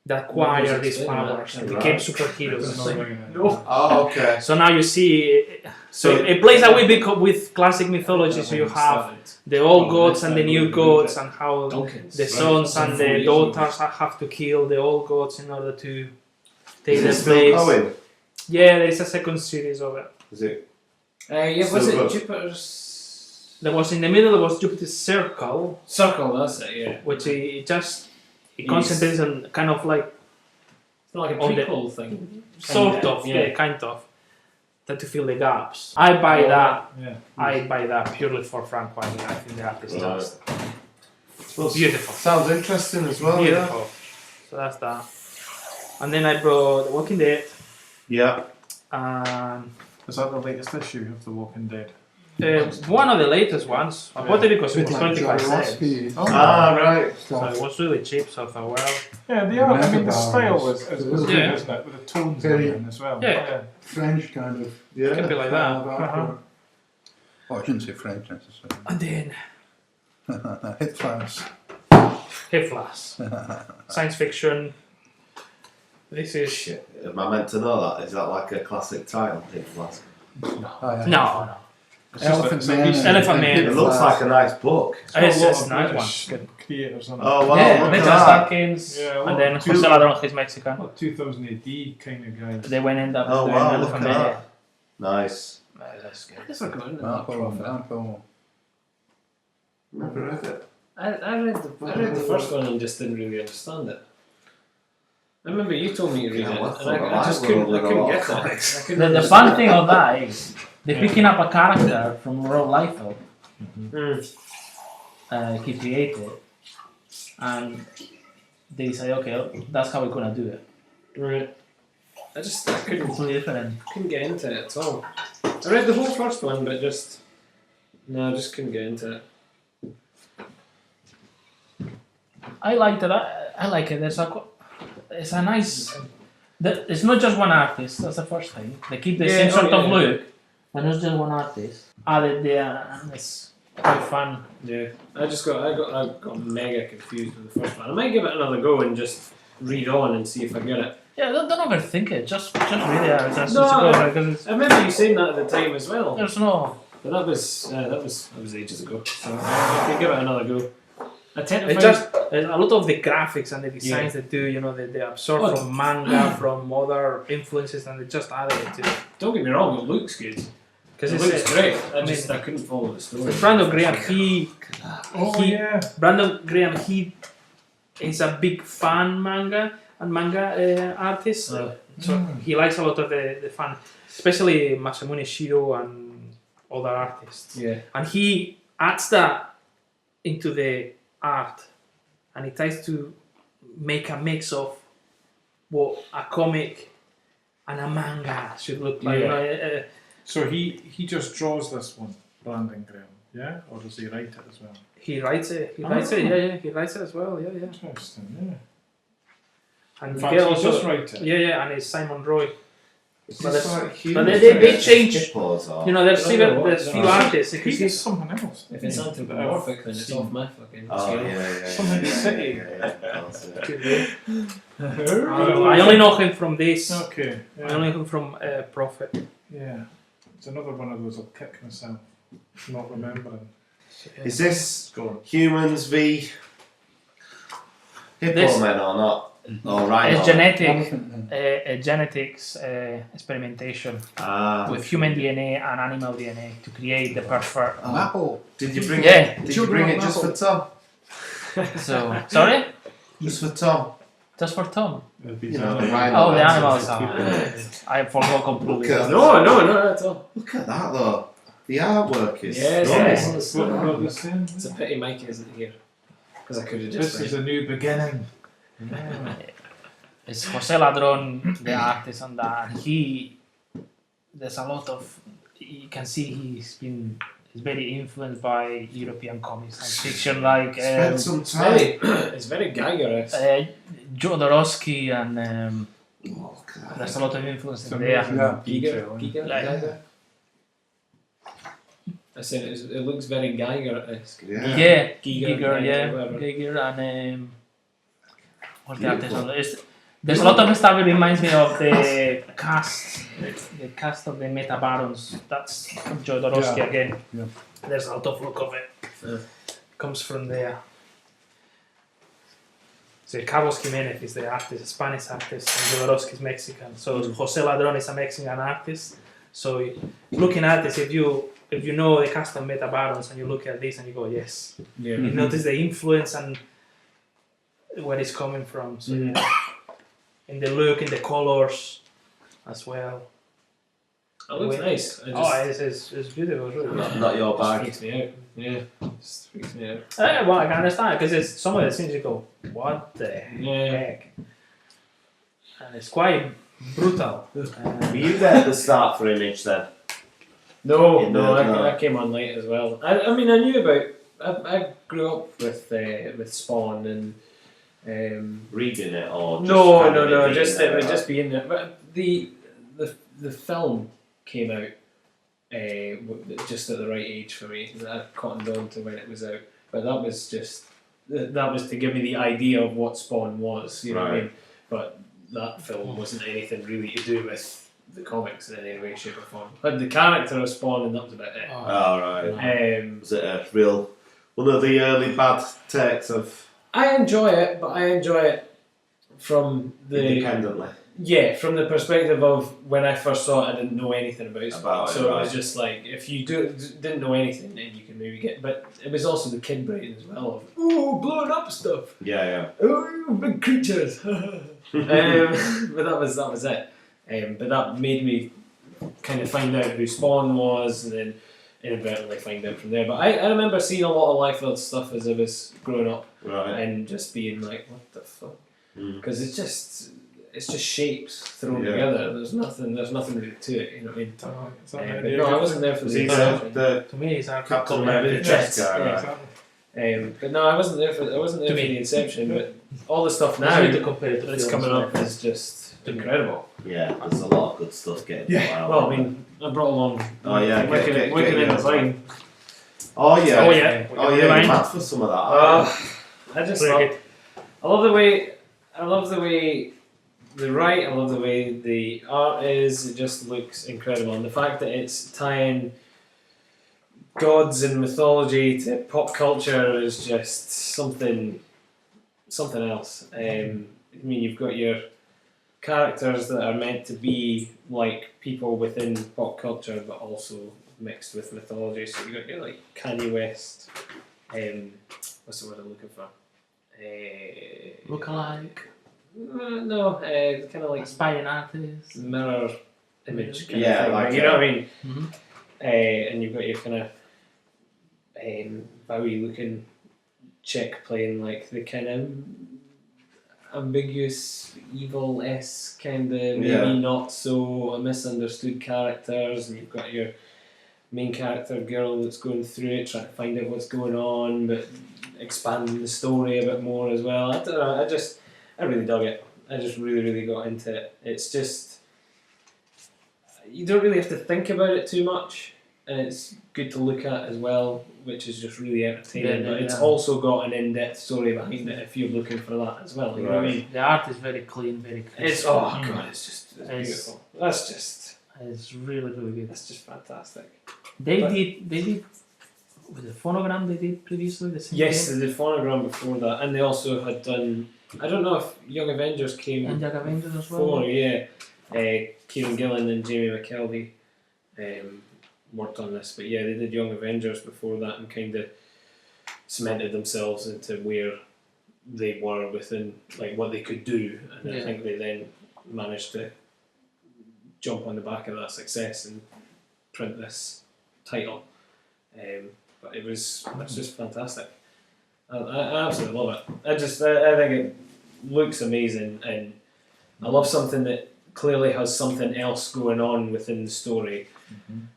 that acquired these powers and became superheroes. Oh, okay. So now you see, so it plays a wee bit with classic mythology. So you have the old gods and the new gods, and how the sons and the daughters have to kill the old gods in order to take their Is it still place. going? Yeah, there is a second series of it. Is it? Yeah, was Still it good. Jupiter's There was in the middle. There was Jupiter's Circle, Circle? That's it. Yeah. which it concentrates on kind of like It's not like a On the- prequel thing. sort of, yeah, kind of, to fill the gaps. I buy that. Yeah. I buy that purely for Frank Wilder. I think the artist Right. does beautiful. Sounds interesting as well. Beautiful. So that's that. And then I brought The Walking Dead. Yeah. And Is that the latest issue of The Walking Dead? one of the latest ones. I bought it because it Bit was like 25 cents. Zdarsky Ah, right. So stuff. it was really cheap, so I thought, well, Yeah, they are. I mean, the Mega style bars. is good, Yeah. isn't it? With the tones Very- in as well. Yeah. French kind of Yeah. can be like that. style of artwork. Oh, I shouldn't say French necessarily. And then Hit France. Hiflas. Science fiction. This is Shit. Am I meant to know that? Is that like a classic title? Hinkle? Oh, yeah. no. It's just Elephant it's a Man. decent- Elephant and Man. Hit It looks France. like a nice book. It's got a lot It's of nice British one. creators on it. Oh wow! Yeah, look Richard at that. Starkins, Yeah, well, and then two- Jose Ladron, he's Mexican. What 2000 AD kind of guys. They went end up Oh doing wow! Look Elephant at Man. that. Nice. That's good. That's not good. Marco. Never read it. I read the first one and just didn't really understand it. I remember you told me to read Yeah, it, well, and I I just thought couldn't. I I couldn't read a get lot of it. comics. I couldn't The understand fun it. thing of that is they're Yeah. picking up a character from Rob Liefeld, Mm. he created, and they say, okay, that's how we're gonna do it. Right. I couldn't Completely different. get into it at all. I read the whole first one, but I just couldn't get into it. I liked it. I like it. It's a nice. It's not just one artist. That's the first thing. They keep the same sort of look, but not just one artist. Added there, and it's quite fun. Yeah, I got mega confused with the first one. I might give it another go and just read on and see if I get it. Yeah, don't overthink it. Just read it. Because I remember you saying that at the time as well. there's no. But that was ages ago. So I could give it another go. I tend to It's find just a lot of the graphics and the designs they do. You know, they absorb Oh. from manga, from other influences, and they just added it to it. don't get me wrong, it looks good. Because It it's looks great. I mean, couldn't follow the story. Brandon Graham. Oh He- yeah. Brandon Graham. He is a big fan manga artist. So he likes a lot of the fan, especially Masamune Shiro and other artists. Yeah. And he adds that into the art, and he tries to make a mix of what a comic and a manga should look like. Yeah. You know, So he just draws this one, Brandon Graham, yeah? Or does he write it as well? he writes it. He Oh. writes it. Yeah, he writes it as well. Yeah. Interesting, yeah. And In you fact, get he also does write it. yeah, and it's Simon Roy. It's But just it's- like huge. but they change. Hippos or- You know, there's I don't know there's what- few no. artists. He Because does something else. If it's anthropomorphic, then it's off my fucking Oh scale. yeah. Something city. I only know him from this. Okay. I only know him from Prophet. Yeah. It's another one of those I'll kick myself not remembering. Is this Go on. humans v hippo This- men or not? Or right? It's genetic. Elephant Man. Genetics experimentation Ah. with human DNA and animal DNA to create the perfect. Apple. Did you bring Yeah. it? Did you bring it just for Tom? So sorry, Just for Tom? just for Tom. You know, the rhino. Oh, the ones. animals. I forgot completely. Look at No, not at all. Look at that though. The artwork is Yes, stunning. yes. What about this then? It's a pity Mike isn't here. Because I could have just This is a new beginning. It's Jose Ladron, the artist on that. And there's a lot of. You can see he's very influenced by European comics and fiction, like Spend some time. it's very Geiger-esque. Jodorowsky, and Oh, look at that. there's a lot of influence It's in there. amazing Yeah. detail, isn't it? Geiger? Like- Geiger? I said it looks very Geiger-esque. Yeah. Yeah, Giger, Giger, yeah, whatever. Giger, and what's the artist Beautiful. on it? There's a lot of stuff that reminds me of the cast of the Meta Barons. That's Jodorowsky Yeah. again. Yeah. There's a lot of look of it. Yeah. Comes from there. So Carlos Jimenez is the artist, Spanish artist, and Zdarsky is Mexican. So Jose Ladron is a Mexican artist. So looking at this, if you know the custom meta barons and you look at this and you go, yes, Yeah. you notice the influence and where it's coming from. So yeah, in the look, in the colors as well. It looks nice. It's beautiful. It's really good. Not your Just bag. freaks me out. Yeah, just freaks me out. Well, I can understand because some of the things you go, what the Yeah. heck? And it's quite brutal. Were you there at the start for Image then? No, No. I came on late as well. I mean, I knew about. I grew up with Spawn and. Reading it or just No, kind of it reading would it, just be in there. But the film came out just at the right age for me. I cottoned on to when it was out, but that was to give me the idea of what Spawn was. You know what I Right. mean? But that film wasn't anything really to do with the comics in any way, shape, or form. But the character of Spawn, and that was about it. Oh, right. Was it a real one of the early bad takes of I enjoy it, but I enjoy it from independently? Yeah, from the perspective of when I first saw it, I didn't know anything about it. About it, So it was right. just like, if you didn't know anything, then you can maybe get. But it was also the kid brain as well of, oh, blowing up stuff. Yeah, Oh, big creatures. But that was it. But that made me kind of find out who Spawn was, and then inadvertently find out from there. But I remember seeing a lot of Liefeld stuff as I was growing up, right. and just being like, what the fuck? Mm. Because it's just shapes thrown Yeah. together. There's nothing really to it. You know what I mean? It's not But really no, I good. wasn't there for Was the he inception. the To me, it's a Captain America. America chess guy, Yeah, right? exactly. But no, I wasn't there for the inception. But all the stuff Now now to compare it to that's films, coming up like- is just incredible. Yeah, there's a lot of good stuff getting Yeah. out. Well, I mean, I brought along. Oh, yeah, Wicked get in yours design. Oh yeah. Oh, yeah. Oh yeah, you're mad for some of that. I just Very love. good. I love the way they write. I love the way the art is. It just looks incredible, and the fact that it's tying gods and mythology to pop culture is just something else. I mean, you've got your characters that are meant to be like people within pop culture, but also mixed with mythology. So you've got your like Kanye West. What's the word I'm looking for? Look-alike, No, kind of like aspiring artists. mirror image kind Yeah, of thing. like But you know what I mean? Mhm. And you've got your kind of Bowie looking chick playing like the kind of ambiguous, evil-esque kind of maybe Yeah. not so misunderstood characters, and you've got your main character girl that's going through it, trying to find out what's going on, but expanding the story a bit more as well. I don't know, I really dug it. I just really got into it. It's just, you don't really have to think about it too much, and it's good to look at as well, which is just really entertaining. Yeah, But it's yeah. also got an in-depth story behind it if you're looking for that as well. You know what I mean? The art is very clean, very crisp. It's god, it's It's- beautiful. It's really good. That's just fantastic. They But- did with the phonogram they did previously the same Yes, game? they did Phonogram before that, and they also had done. I don't know if Young Avengers came And Young Avengers as well. before. Yeah, Kieron Gillen and Jamie McKelvie worked on this, but yeah, they did Young Avengers before that and kind of cemented themselves into where they were within like what they could do, and I Yeah. think they then managed to jump on the back of that success and print this title. But it's just fantastic. I absolutely love it. I think it looks amazing, and I love something that clearly has something else going on within the story,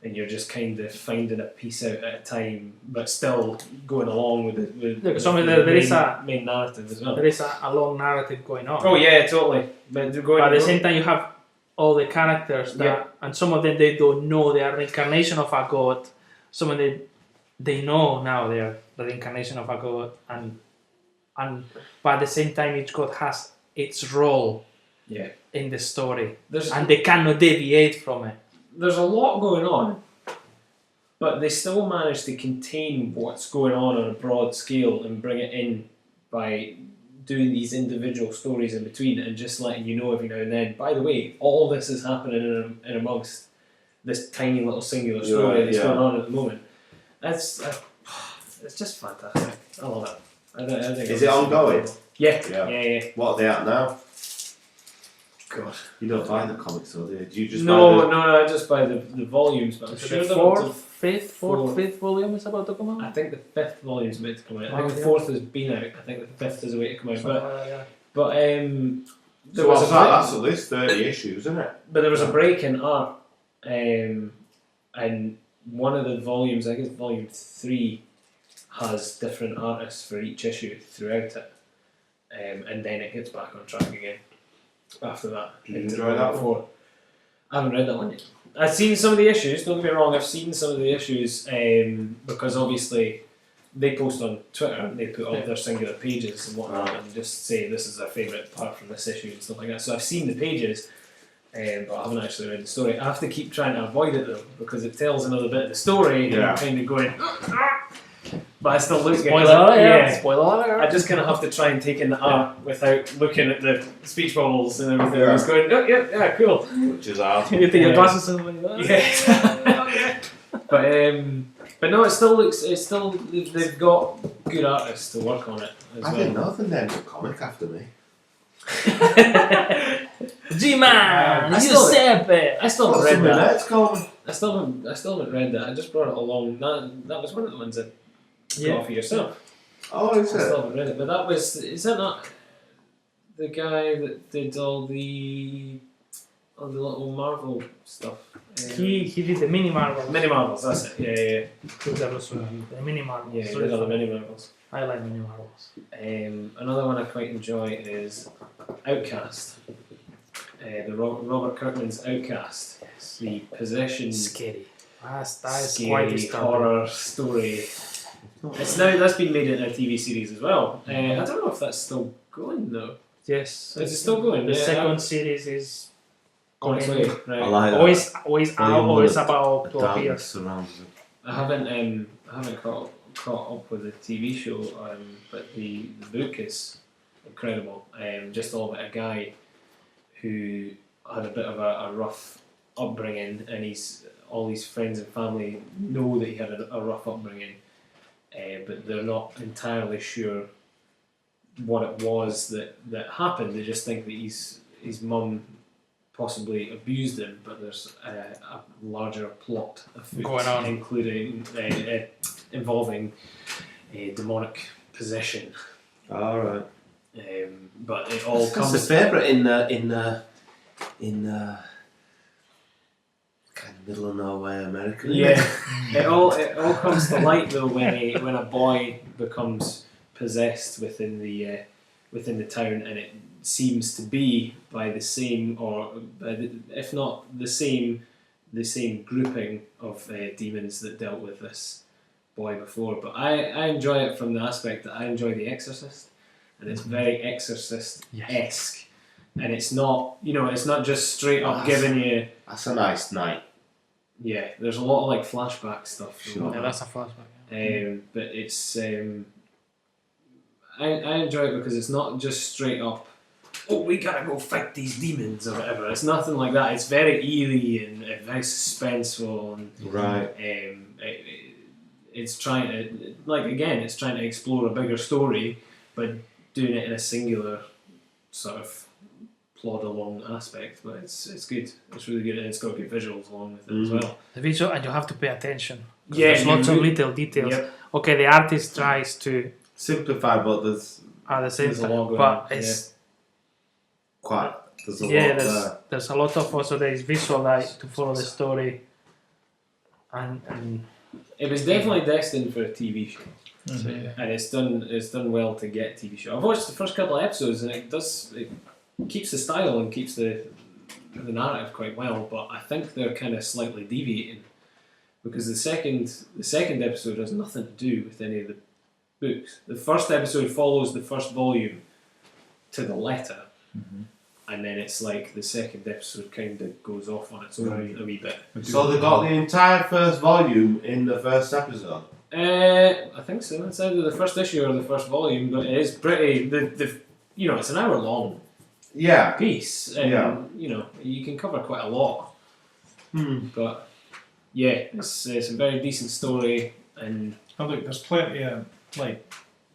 and you're just kind of finding a piece out at a time, but still going along with it. With, Yeah, 'cause I mean, the there is main narrative as well. There is a long narrative going on. Oh yeah, totally. But But at the same time, you have all the characters that, Yeah. and some of them they don't know they are the incarnation of a god. Some of them they know now they are the incarnation of a god, and but at the same time, each god has its role yeah, in the story, there's and they cannot deviate from it. there's a lot going on, but they still manage to contain what's going on a broad scale and bring it in by doing these individual stories in between and just letting you know every now and then, by the way, all this is happening in amongst this tiny little singular story that's going on at the moment. It's just fantastic. I love it. I think Is it ongoing? Yeah. What are they at now? God. You don't buy the comics, though, do you? Do you just No, I just buy the volumes, but I'm So sure the they're up to fifth volume is about to come I out. think the 5th volume is about to come out. I think Oh, the yeah. 4th has been out. I think the 5th is away to come out. Yeah. But there So was what's a that? break, That's at least 30 issues, isn't it? but there was a break in art, and one of the volumes, I think it's volume 3, has different artists for each issue throughout it, and then it gets back on track again after that. Did you into enjoy that volume 4. I haven't read that one yet. I've seen some of the issues, don't get me wrong, I've seen some of the issues because obviously they post on Twitter and they put up their singular pages and whatnot and just say this is their favourite part from this issue and stuff like that. So I've seen the pages, but I haven't actually read the story. I have to keep trying to avoid it though because it tells another bit of the story and I'm kind of going, but I still look at it. Spoiler alert! Yeah. Spoiler alert! I just kind of have to try and take in the art without looking at the speech bubbles and everything. Yeah. Just going, oh, yeah, cool. Which is hard. You take your Yeah. glasses and like Yeah. But no, they've got good artists to work on it as I well. didn't know they named a comic after me. G-Man! I You still- said it! I still What's haven't the read that. Minette's called? I still haven't read that. I just brought it along. That was one of the ones that you got for yourself. Oh, is I it? still haven't read it, but is that not the guy that did all the little Marvel stuff? He did the mini Marvels. Mini Marvels, that's it. Yeah. That was the mini Marvels. Yeah, he did all the Mini Marvels. I like mini Marvels. Another one I quite enjoy is Outcast. The Robert Kirkman's Outcast. Yes. The possession, Scary. That is quite scary disturbing. horror story. That's been made into a TV series as well. I don't know if that's still going though. Yes. Is it still going? The Yeah, second series is on its way. I Right. like that. always Volume out, one always of about to appear. Darkness surrounds it. I haven't caught up with the TV show, but the book is incredible. Just all about a guy who had a bit of a rough upbringing, and all his friends and family know that he had a rough upbringing, but they're not entirely sure what it was that happened. They just think that his mum possibly abused him, but there's a larger plot afoot Going on. including involving demonic possession. Alright. But it all That's comes. the favourite in kind of middle of nowhere America. isn't Yeah, it? it all comes to light though when a boy becomes possessed within the town, and it seems to be by the same, or if not the same grouping of demons that dealt with this boy before. But I enjoy it from the aspect that I enjoy The Exorcist, and it's very Exorcist-esque, and it's not just straight up giving you. That's a nice night. Yeah, there's a lot of like flashback stuff. Sure. Yeah, that's a flashback. But it's I enjoy it because it's not just straight up, oh, we gotta go fight these demons or whatever. It's nothing like that. It's very eerie and very suspenseful, and Right. it's trying to it's trying to explore a bigger story, but doing it in a singular sort of plod along aspect. But it's good. It's really good, and it's got good visuals along with it as well. The visual, and you have to pay attention. Yeah, There's lots of little details. Yep. Okay, the artist tries to Simplify, but there's at the same There's a lot time, going but on, it's there's a yeah, lot there's a lot of also there is visual like to follow the story, and It was definitely destined for a TV show. so, yeah. And it's done well to get a TV show. I've watched the first couple of episodes, and it keeps the style and keeps the narrative quite well. But I think they're kind of slightly deviating, because the second episode has nothing to do with any of the books. The first episode follows the first volume to the letter, and then it's like the second episode kind of goes off on its own a wee bit. So they got the entire first volume in the first episode. I think so. It's either the first issue or the first volume, but it is pretty. The it's an hour long Yeah. piece, and you can cover quite a lot. But yeah, it's a very decent story, and Oh, look, there's plenty of like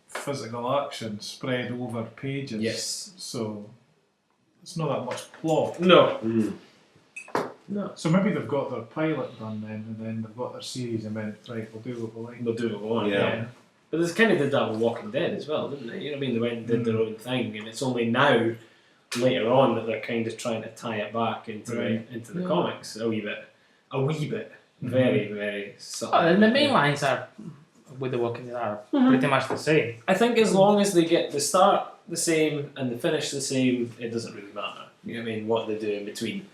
physical action spread over pages. yes, So it's not that much plot. no, Mm. no, So maybe they've got their pilot done then, and then they've got their series and went, right, we'll do what we like. they'll do what we want. Yeah. Yeah. But they kind of did that with Walking Dead as well, didn't they? You know what I mean? They went and did their own thing, and it's only now, later on, that they're kind of trying to tie it back into the comics a wee bit, very, very subtle. Oh, and the main lines are with the Walking Dead are pretty much the same. I think as long as they get the start the same and the finish the same, it doesn't really matter. You know what I mean? What they do in between.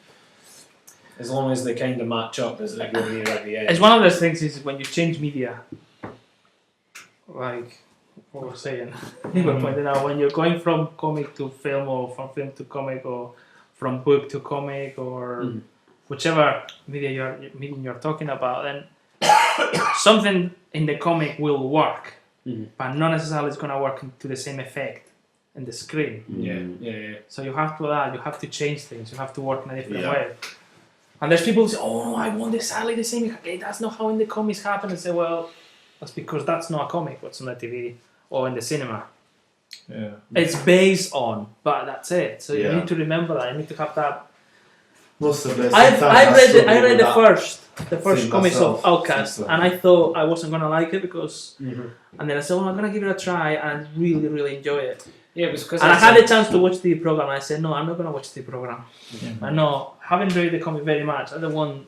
As long as they kind of match up as they go near at the end. It's one of those things is when you change media, like what we're saying, you were pointing out, when you're going from comic to film or from film to comic or from book to comic or whichever media you're talking about, then something in the comic will work, but not necessarily it's going to work to the same effect in the screen. Yeah. So you have to adapt, you have to change things, you have to work in a different way. And there's people who say, oh no, I want exactly the same. Hey, that's not how in the comics happen. And say, well, that's because that's not a comic, what's on the TV or in the cinema. Yeah. It's based on, but that's it. So you Yeah. need to remember that. You need to have that. Must have been. I read the first thing comics of myself. Outcast, So- and I thought I wasn't gonna like it because, and then I said, well, I'm gonna give it a try, and I really, really enjoy it. Yeah, it was because And I had the chance to watch the program, and I said, no, I'm not gonna watch the program. I know, haven't read the comic very much. I don't want.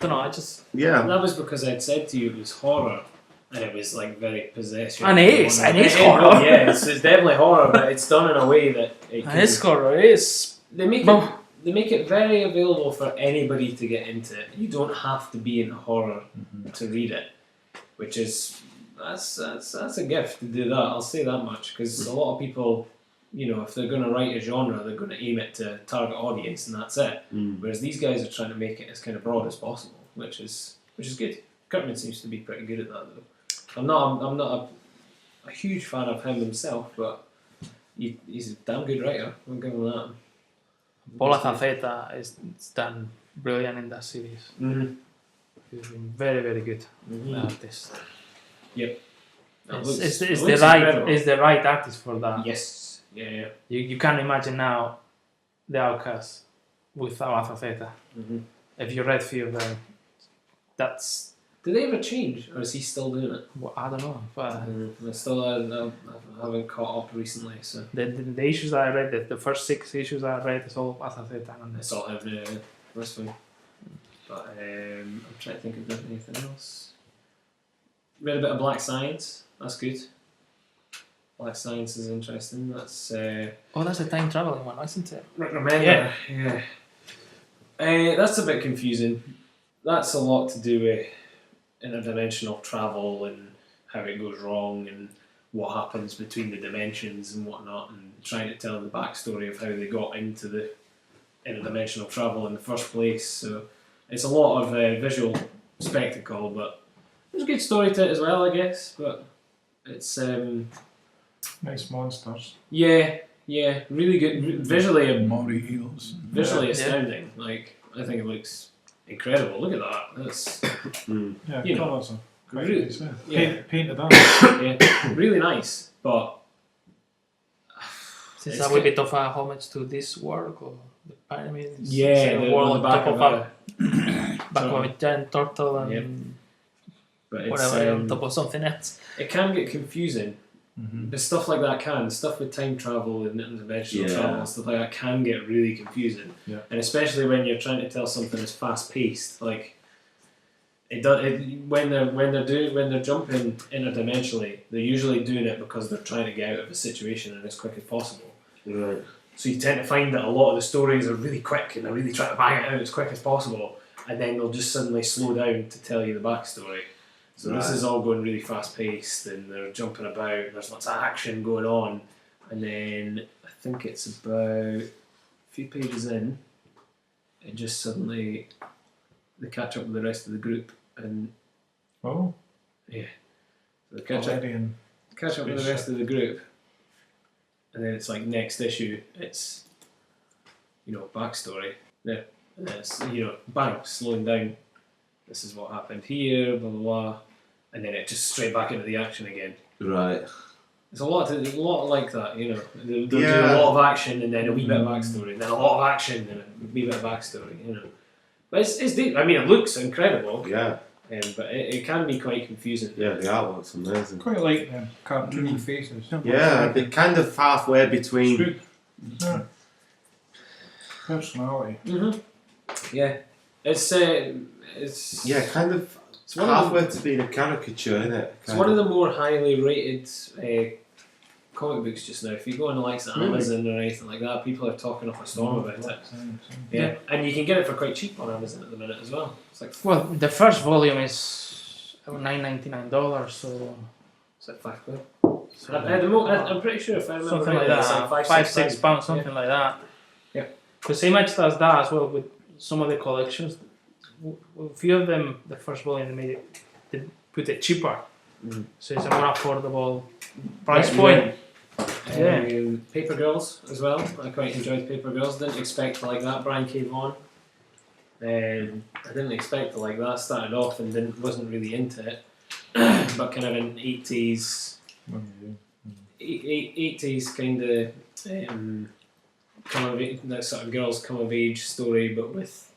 Don't know. I just. Yeah. that was because I'd said to you it was horror, and it was like very possession. And it is horror. Yeah, it's definitely horror, but it's done in a way that it And it's horror. It is. They make it very available for anybody to get into it. You don't have to be into horror to read it, which is that's a gift to do that. I'll say that much, because a lot of people, if they're going to write a genre, they're going to aim it to target audience, and that's it. Whereas these guys are trying to make it as kind of broad as possible, which is good. Kirkman seems to be pretty good at that, though. I'm not a huge fan of him himself, but he's a damn good writer. I'll give him that. Paul Azafeta is done brilliant in that series. He's been very, very good artist. Yep. It's the right artist for that. Yes. Yeah. You can't imagine now the Outcast without Azafeta. If you read few of them, that's. Did they ever change, or is he still doing it? Well, I don't know, but I haven't caught up recently, so the issues that I read, the first 6 issues I read, is all Azafeta. it's all him. Yeah, that's fine. But I'm trying to think if there's anything else. Read a bit of Black Science. That's good. Black Science is interesting. That's that's a time traveling one, isn't it? remember. Yeah. That's a bit confusing. That's a lot to do with interdimensional travel and how it goes wrong and what happens between the dimensions and whatnot, and trying to tell the backstory of how they got into the interdimensional travel in the first place. So it's a lot of visual spectacle, but there's a good story to it as well, I guess. But it's Nice monsters. yeah, really good visually. Maury Eels. Visually astounding. Like, I think it looks incredible. Look at that. That's Yeah, colours are quite really- nice. yeah. Painted on. yeah, really nice. But Is It's that a bit of a homage to this work or the pyramids? yeah, the the world on the on back top of of a a giant turtle and but it's, whatever on top of something else. it can get confusing. The stuff like that stuff with time travel and interdimensional travel and stuff like that can get really confusing. Yeah. And especially when you're trying to tell something that's fast paced, like it does. When they're jumping interdimensionally, they're usually doing it because they're trying to get out of a situation in as quick as possible. Right. So you tend to find that a lot of the stories are really quick and they're really trying to bang it out as quick as possible, and then they'll just suddenly slow down to tell you the backstory. So this is all going really fast paced, and they're jumping about, and there's lots of action going on, and then I think it's about a few pages in, it just suddenly they catch up with the rest of the group, and Oh, so they catch up Valerian. with the rest of the group, and then it's like next issue, it's backstory. There, and then it's bang, slowing down. This is what happened here, blah blah blah, and then it just straight back into the action again. Right. There's a lot like that, They'll do a lot of action and then a wee bit of backstory, and then a lot of action and a wee bit of backstory, But it's deep. I mean, it looks incredible. Yeah. But it can be quite confusing. Yeah, the artwork's amazing. Quite like them cartoony faces. Yeah, they're kind of halfway between. Good. Yeah. Personality. Yeah, it's Yeah, kind of it's one halfway of to being a caricature, isn't it? it's one of the more highly rated comic books just now. If you go on the likes of Amazon or anything like that, people are talking up a storm about it. Yeah, and you can get it for quite cheap on Amazon at the minute as well. It's like Well, the first volume is $9.99, so it's like £5. So I'm pretty sure if I remember something like rightly, it's that, like £5-6, something like that. Yeah. Because Image does that as well with some of the collections. A few of them, the first volume, they put it cheaper, so it's a more affordable price point. Paper Girls as well. I quite enjoyed Paper Girls. Didn't expect to like that. Brian K. Vaughan. I didn't expect to like that. Started off and wasn't really into it, but kind of an 80s kind of come of age, that sort of girls come of age story, but with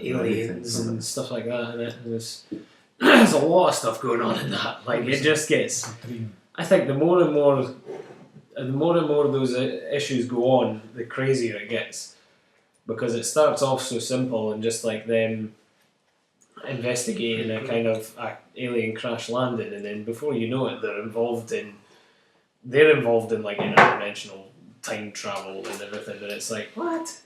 aliens and stuff like that in it. And there's a lot of stuff going on in that. Like it just gets. I think the more and more those issues go on, the crazier it gets, because it starts off so simple and just like them investigating a kind of alien crash landing, and then before you know it, they're involved in like interdimensional time travel and everything, and it's like what?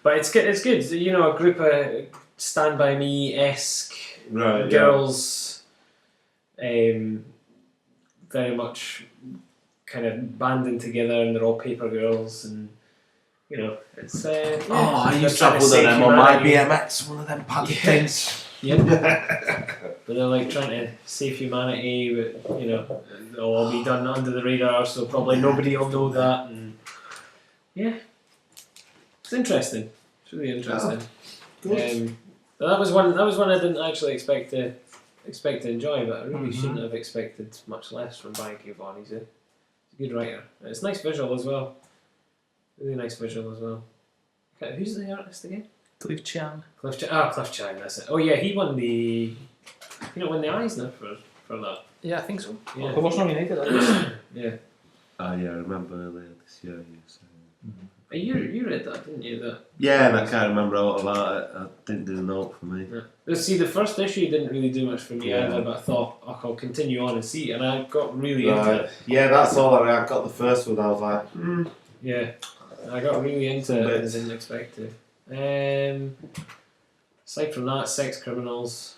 But it's good. It's good. A group of Stand By Me-esque girls, very much kind of banding together, and they're all paper girls, and it's. I used to have one of them on my BMX, one of them padded things. Yeah. But they're like trying to save humanity, but it'll all be done under the radar, so probably nobody will know that, and yeah, it's interesting. It's really interesting. But that was one I didn't actually expect to enjoy, but I really shouldn't have expected much less from Brian K. Vaughan. He's a good writer. It's nice visual as well. Really nice visual as well. Okay, who's the artist again? Cliff Chiang. Cliff Chiang, that's it. Oh yeah, he won the won the Eisner for that. Yeah, I think so. Yeah. He was nominated at least. Yeah. I remember earlier this year you said. You read that, didn't you? Yeah, and I can't remember a lot about it. I didn't do the note for me. Yeah. See, the first issue didn't really do much for me either, but I thought, I'll continue on and see, and I got really into it. Yeah, that's all I got the first one, I was like, Yeah, I got really into it and didn't expect to. Aside from that, Sex Criminals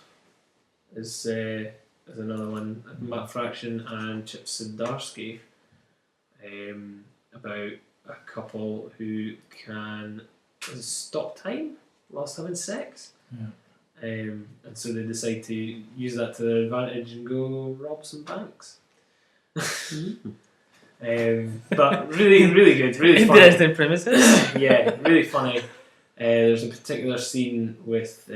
is another one. Matt Fraction and Chip Zdarsky, about a couple who can stop time whilst having sex. Yeah. And so they decide to use that to their advantage and go rob some banks. But really, really good, really funny. Interesting premises. Yeah, really funny. There's a particular scene with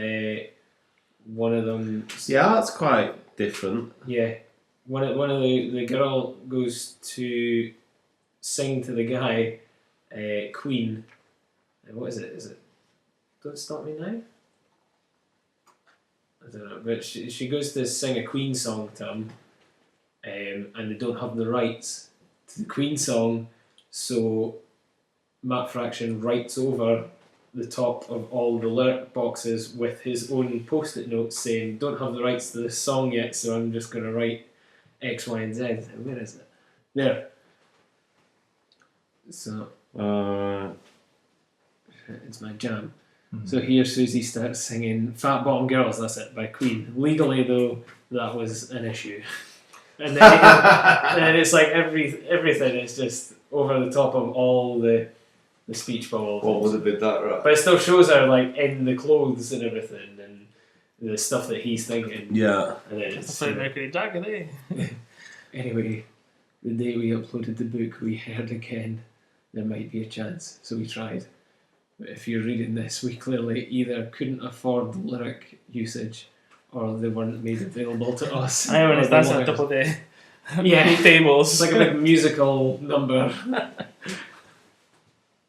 one of them. yeah, that's quite different. Yeah, one of the girl goes to sing to the guy, Queen. What is it? Is it Don't Stop Me Now? I don't know, but she goes to sing a Queen song to him, and they don't have the rights to the Queen song, so Matt Fraction writes over the top of all the lyric boxes with his own post-it notes saying, don't have the rights to this song yet, so I'm just going to write X, Y, and Z. Where is it? There. So, it's my jam. So here Susie starts singing Fat Bottom Girls, that's it, by Queen. Legally though, that was an issue. And then it's like everything is just over the top of all the speech bubbles. What would have been that, right? But it still shows her like in the clothes and everything and the stuff that he's thinking. Yeah. And then It's it's a Mercury jacket, eh? anyway, the day we uploaded the book, we heard again there might be a chance, so we tried. But if you're reading this, we clearly either couldn't afford the lyric usage, or they weren't made available to us. I know when or it's they dancing on wanted- top of the Yeah. tables. It's like a big musical number.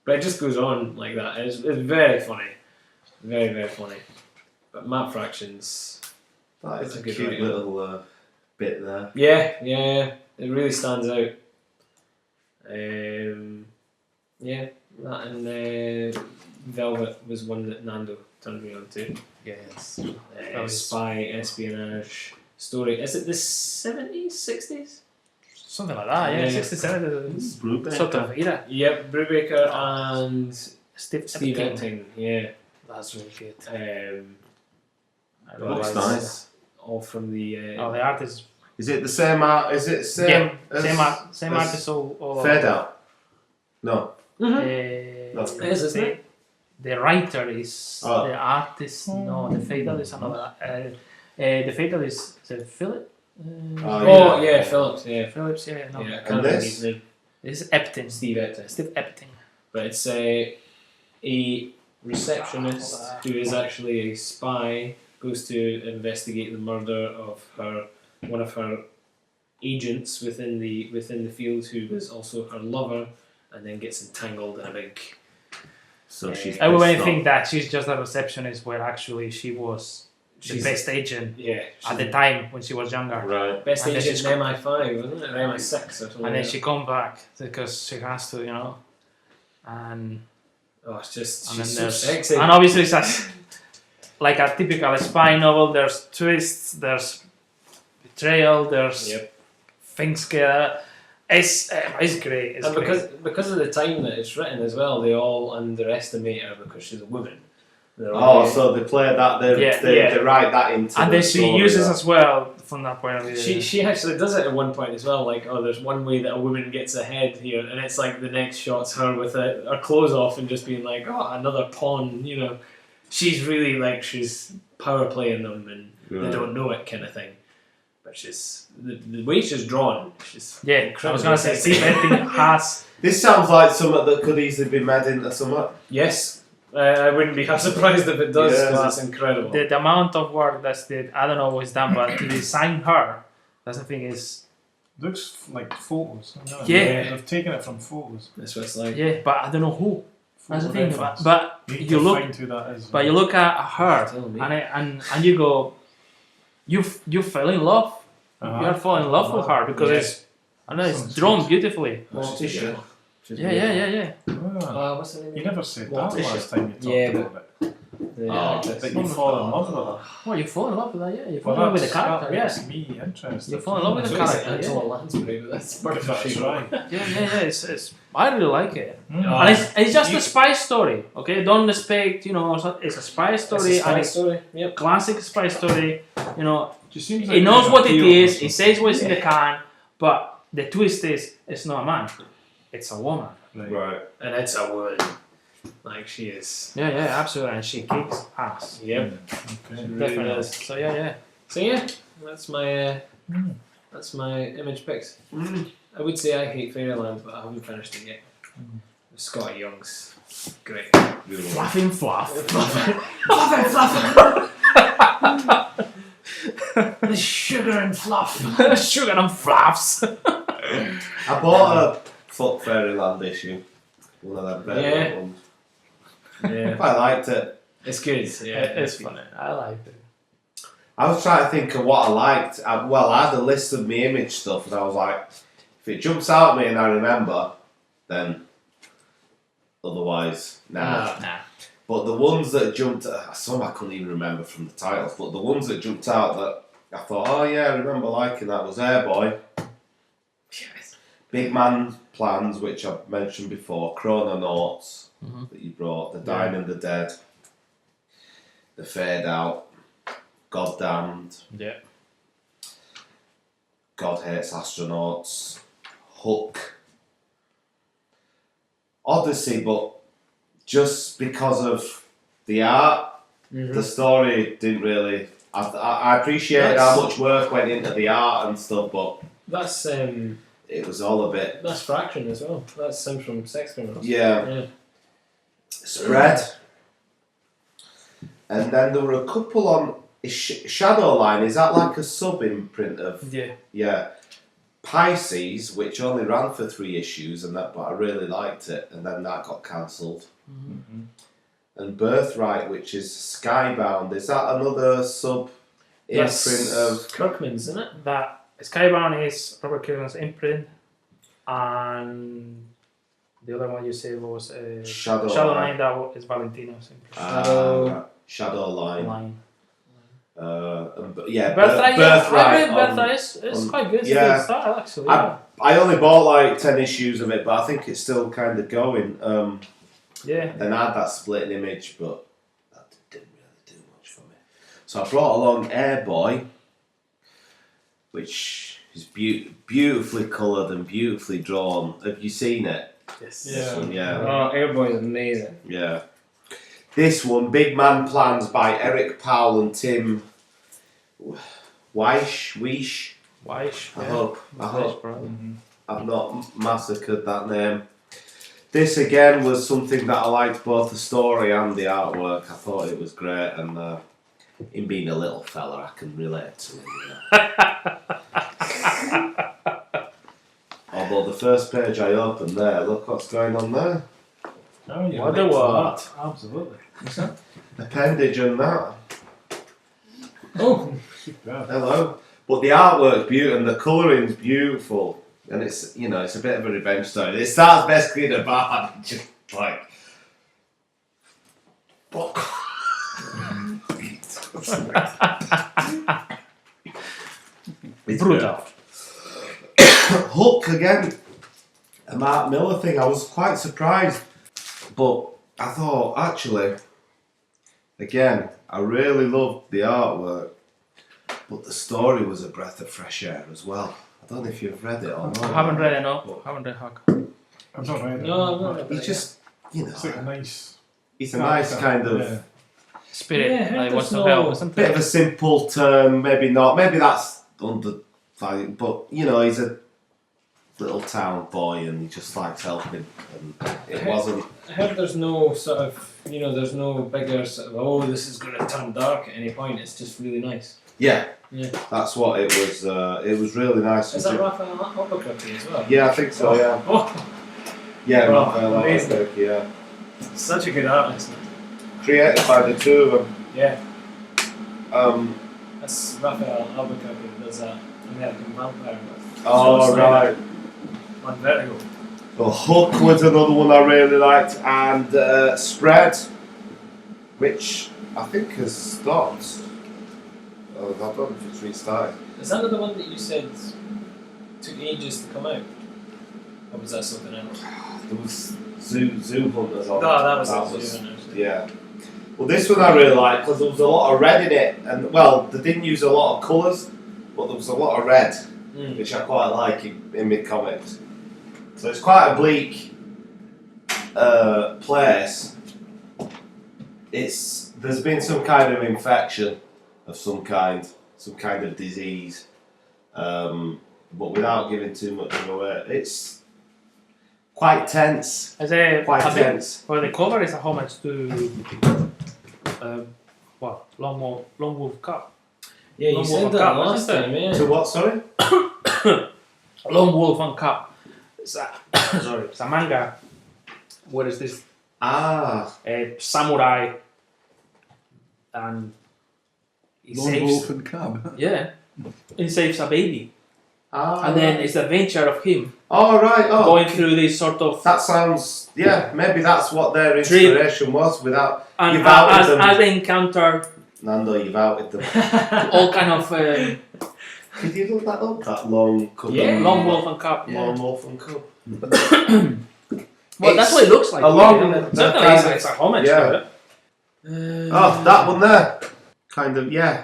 But it just goes on like that. It's very funny. Very, very funny. But Map Fractions, That is That's a a good cute writing. little bit there. yeah. It really stands out. Yeah, that and Velvet was one that Nando turned me on to. Yes. Spy, espionage, story. Is it the 70s, 60s? Something like that, yeah. Yeah. 67 Brubaker. sort of era. Yep, Brubaker and Steve Steve Epting. Epting. Yeah. That's really good. I Looks realised nice. all from the. Oh, the artist. Is it the same art? Is it same? as- Same as artist all Fade Out. No. Mhm. Uh, It is, isn't it? The writer is Oh. the artist. No, the fatal is another. The fatal is Philip. Oh yeah, Phillips. Yeah, Phillips. Yeah, no. yeah. I And can't remember this? his name. This is Epting. Steve Epting. Steve Epting. But it's a receptionist who is actually a spy, goes to investigate the murder of one of her agents within the field, who was also her lover, and then gets entangled in a big. So she's. Everyone pissed think off. that she's just a receptionist, where actually she was the She's- best agent Yeah, at the time when she was younger. Right. best and then agent she's- in MI5, wasn't it? Or MI6 or something. And then like she come back because she has to, and that. Oh, it's just and she's then so there's sexy. and obviously it's like a typical spy novel. There's twists, there's betrayal, there's Yep. things get. It's great. It's And great. because of the time that it's written as well, they all underestimate her because she's a woman. They're Oh, all- so they play that. They Yeah. write that into. And the then she story, uses that. as well from that point of view. She actually does it at one point as well. Like, oh, there's one way that a woman gets ahead here, and it's like the next shot's her with her clothes off and just being like, oh, another pawn. She's really like she's power playing them, and they Right. don't know it, kind of thing. But she's the way she's drawn. She's Yeah, I was incredibly gonna say, sexy. Steve Epting has. This sounds like something that could easily be made into something. Yes, I wouldn't be surprised if it does, Yeah. because it's incredible. The amount of work that's did, I don't know what's done, but to design her, that's the thing is, Looks like photos. Yeah. They've taken it from photos. That's what it's like. yeah, but I don't know who. That's the thing. Photo But You need you to look, find who that is. but you look at her, Tell me. and you go, you fell in love. Uh-huh. You are falling in love with her because Yeah. it's, I don't know, it's Sounds drawn good. beautifully. Morticia. She's Yeah. Ah, what's her name? you never said that Morticia. last time you talked Yeah, about it. The Oh, actress. But you fall in love with her. Well, you fall in love with that, yeah. You fall Well, in love with the that character, yeah. makes me interested. You fall in love with So the it's character, Angela yeah. Lansbury, but that's If perfect. that's right. Yeah. It's I really like it. Mm. Oh, And it's just you- a spy story, okay? Don't expect, it's a spy story, It's a spy and it's story. Yep. classic spy story. Just seems He like knows there's what a it deal is. or He says what's in the can, but the twist is it's not a man, it's a woman. something. Right. And it's a woman. Like she is. Yeah, absolutely, and she kicks ass. Yep. Okay. Really Definitely. does. So yeah. So yeah, that's my image picks. I would say I hate Fairyland, but I haven't finished it yet. Scotty Young's great. Fluffing fluff. The sugar and fluff. Sugar and fluffs. I bought a Fuck Fairyland issue. One of them Yeah. better ones. Yeah, I liked it. it's good. Yeah, It's funny. I like it. I was trying to think of what I liked. I had a list of my image stuff, and I was like, if it jumps out at me and I remember, then otherwise, nah. Nah. But the ones that jumped, some I couldn't even remember from the titles, but the ones that jumped out that I thought, oh yeah, I remember liking that was Airboy, Big Man Plans, which I've mentioned before, Chrononauts that you brought, The Dying and the Dead, The Fade Out, Goddamned, Yeah. God Hates Astronauts, Hook, Odyssey, but just because of the art, the story didn't really. I appreciated how much work went into the art and stuff, but That's it was all a bit. That's Fraction as well. That's Sim from Sex Criminals. Yeah. Spread. And then there were a couple on Shadowline. Is that like a sub imprint of? Yeah. Pisces, which only ran for 3 issues, but I really liked it, and then that got cancelled. Mm-hmm. And Birthright, which is Skybound, is that another sub imprint of? Kirkman's, isn't it? That Skybound is Robert Kirkman's imprint, and the other one you said was Shadowline. That is Valentino's imprint. Shadowline. Line. Yeah, Birthright. Birthright is quite good. Yeah. Start, actually. Yeah. I only bought like 10 issues of it, but I think it's still kind of going. Yeah. Then I had that split image, but that didn't really do much for me. So I brought along Airboy, which is beautifully coloured and beautifully drawn. Have you seen it? Yes. This one, yeah. Oh, Airboy is amazing. Yeah. This one, Big Man Plans by Eric Powell and Tim Weish. I hope I've not massacred that name. This again was something that I liked both the story and the artwork. I thought it was great, and him being a little fella, I can relate to him. Although the first page I opened there, look what's going on there. Oh, yeah. What the what? Absolutely. Appendage and that. Oh, Hello. But the artwork's beautiful and the colouring's beautiful. And it's, it's a bit of a revenge story. It starts basically in a bar and just like... It's Brutal. Hook again. A Mark Miller thing. I was quite surprised. But I thought, actually, again, I really loved the artwork. But the story was a breath of fresh air as well. I don't know if you've read it or not. I haven't read it, no. I haven't read Huck. I've not read it. No, I've not read it. He's just, It's like a nice... he's a nice kind of Spirit, Yeah, like there's what's the no- hell, isn't bit it? of a simple term, maybe not. Maybe that's under value, but he's a little town boy and he just likes helping. And it wasn't. I heard there's no sort of, there's no bigger sort of, this is going to turn dark at any point. It's just really nice. Yeah, Yeah. that's what it was. It was really nice. Is that Raphael Albuquerque as well? Yeah, I think so. Yeah. Oh, Yeah, Oh, Raphael amazing. Albuquerque, yeah. such a good artist. Created by the two of them. Yeah, Um, that's Raphael Albuquerque that does that American Vampire. oh, right. On Vertigo. The Hook was another one I really liked, and Spread, which I think has stopped. Oh, I don't know if it's restarted. Is that the one that you said took ages to come out? Or was that something else? There was Zoo Hunters on. No, that was Zoo Hunters. Yeah. Well, this one I really liked because there was a lot of red in it, and they didn't use a lot of colours, but there was a lot of red, which I quite like in mid comics. So it's quite a bleak place. There's been some kind of infection of some kind of disease, but without giving too much away, it's quite tense. Quite tense. Well, the cover is a homage to Lone Wolf Cup. Yeah, you Lone said Wolf that Cup, last isn't it? time, yeah. To what? Sorry. Lone Wolf and Cup. It's a manga. What is this? A samurai, and he Lone saves. Wolf and Cub. Yeah, he saves a baby, and then it's the adventure of him Oh right. Oh, going through this sort of. that sounds. Yeah, maybe that's what their inspiration was. Without And you've outed them. as they encounter Nando, you've outed them. all kind of Did you look that up? That long cover. Yeah. Lone Wolf and Cup. Yeah. Lone Wolf and Cub. Well, that's what it looks like. along Yeah, the certainly, kind of- it's a homage yeah. to it. Oh, that one there. Kind of, yeah.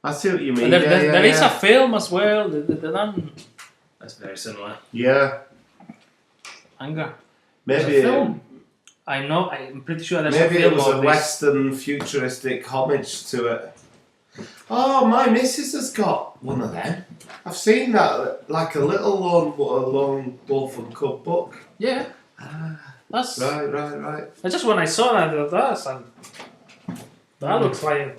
I see what you mean. And there is yeah. a film as well. They done That's very similar. Yeah. manga. There's Maybe a film. I'm pretty sure there's maybe a film it was of a this. Western futuristic homage to it. Oh, my missus has got one of them. I've seen that, like a little lone wolf and cub book. Yeah. That's Right. I just when I saw that, I thought, that looks like.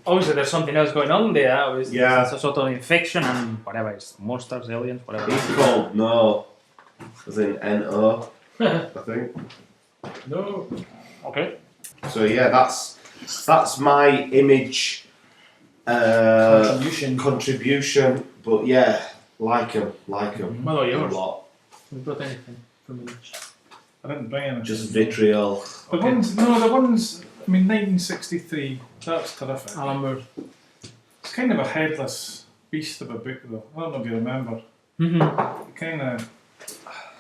Obviously, there's something else going on there. It's a sort of infection and whatever. It's monsters, aliens, whatever. He's called No. As in N-O, I think. No. Okay. So yeah, that's my image contribution. But yeah, like 'em. What about yours? A lot. Have you got anything from Image? I didn't bring anything. Just vitriol. The ones. I mean, 1963. That's terrific. Alan Moore. It's kind of a headless beast of a book, though. I don't know if you remember. Mm-hmm.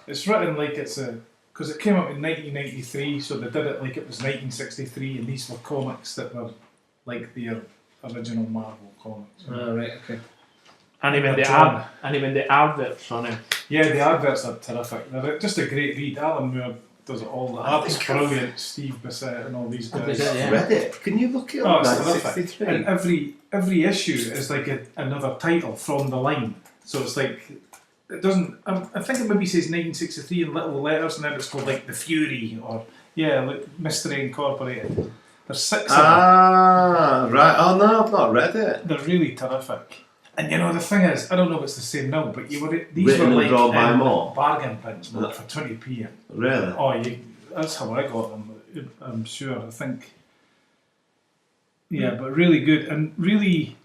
It's written like it's because it came out in 1993, so they did it like it was 1963, and these were comics that were like the original Marvel comics. Oh, right, okay. And even the adverts on it. Yeah, the adverts are terrific. They're just a great read. Alan Moore does it all. The art's brilliant. Steve Bissett and all these guys. Yeah. Read it? Can you look it Oh, up? it's terrific. 1963. And every issue is like another title from the line. So it's like it doesn't. I think it maybe says 1963 in little letters, and then it's called like The Fury or like Mystery Incorporated. There's 6 of them. Right. Oh no, I've not read it. They're really terrific. And you know the thing is, I don't know if it's the same now, but these Written were and like drawn by Moore? bargain bins for 20p. Really? Oh, that's how I got them. I'm sure. I think. Yeah, but really good and really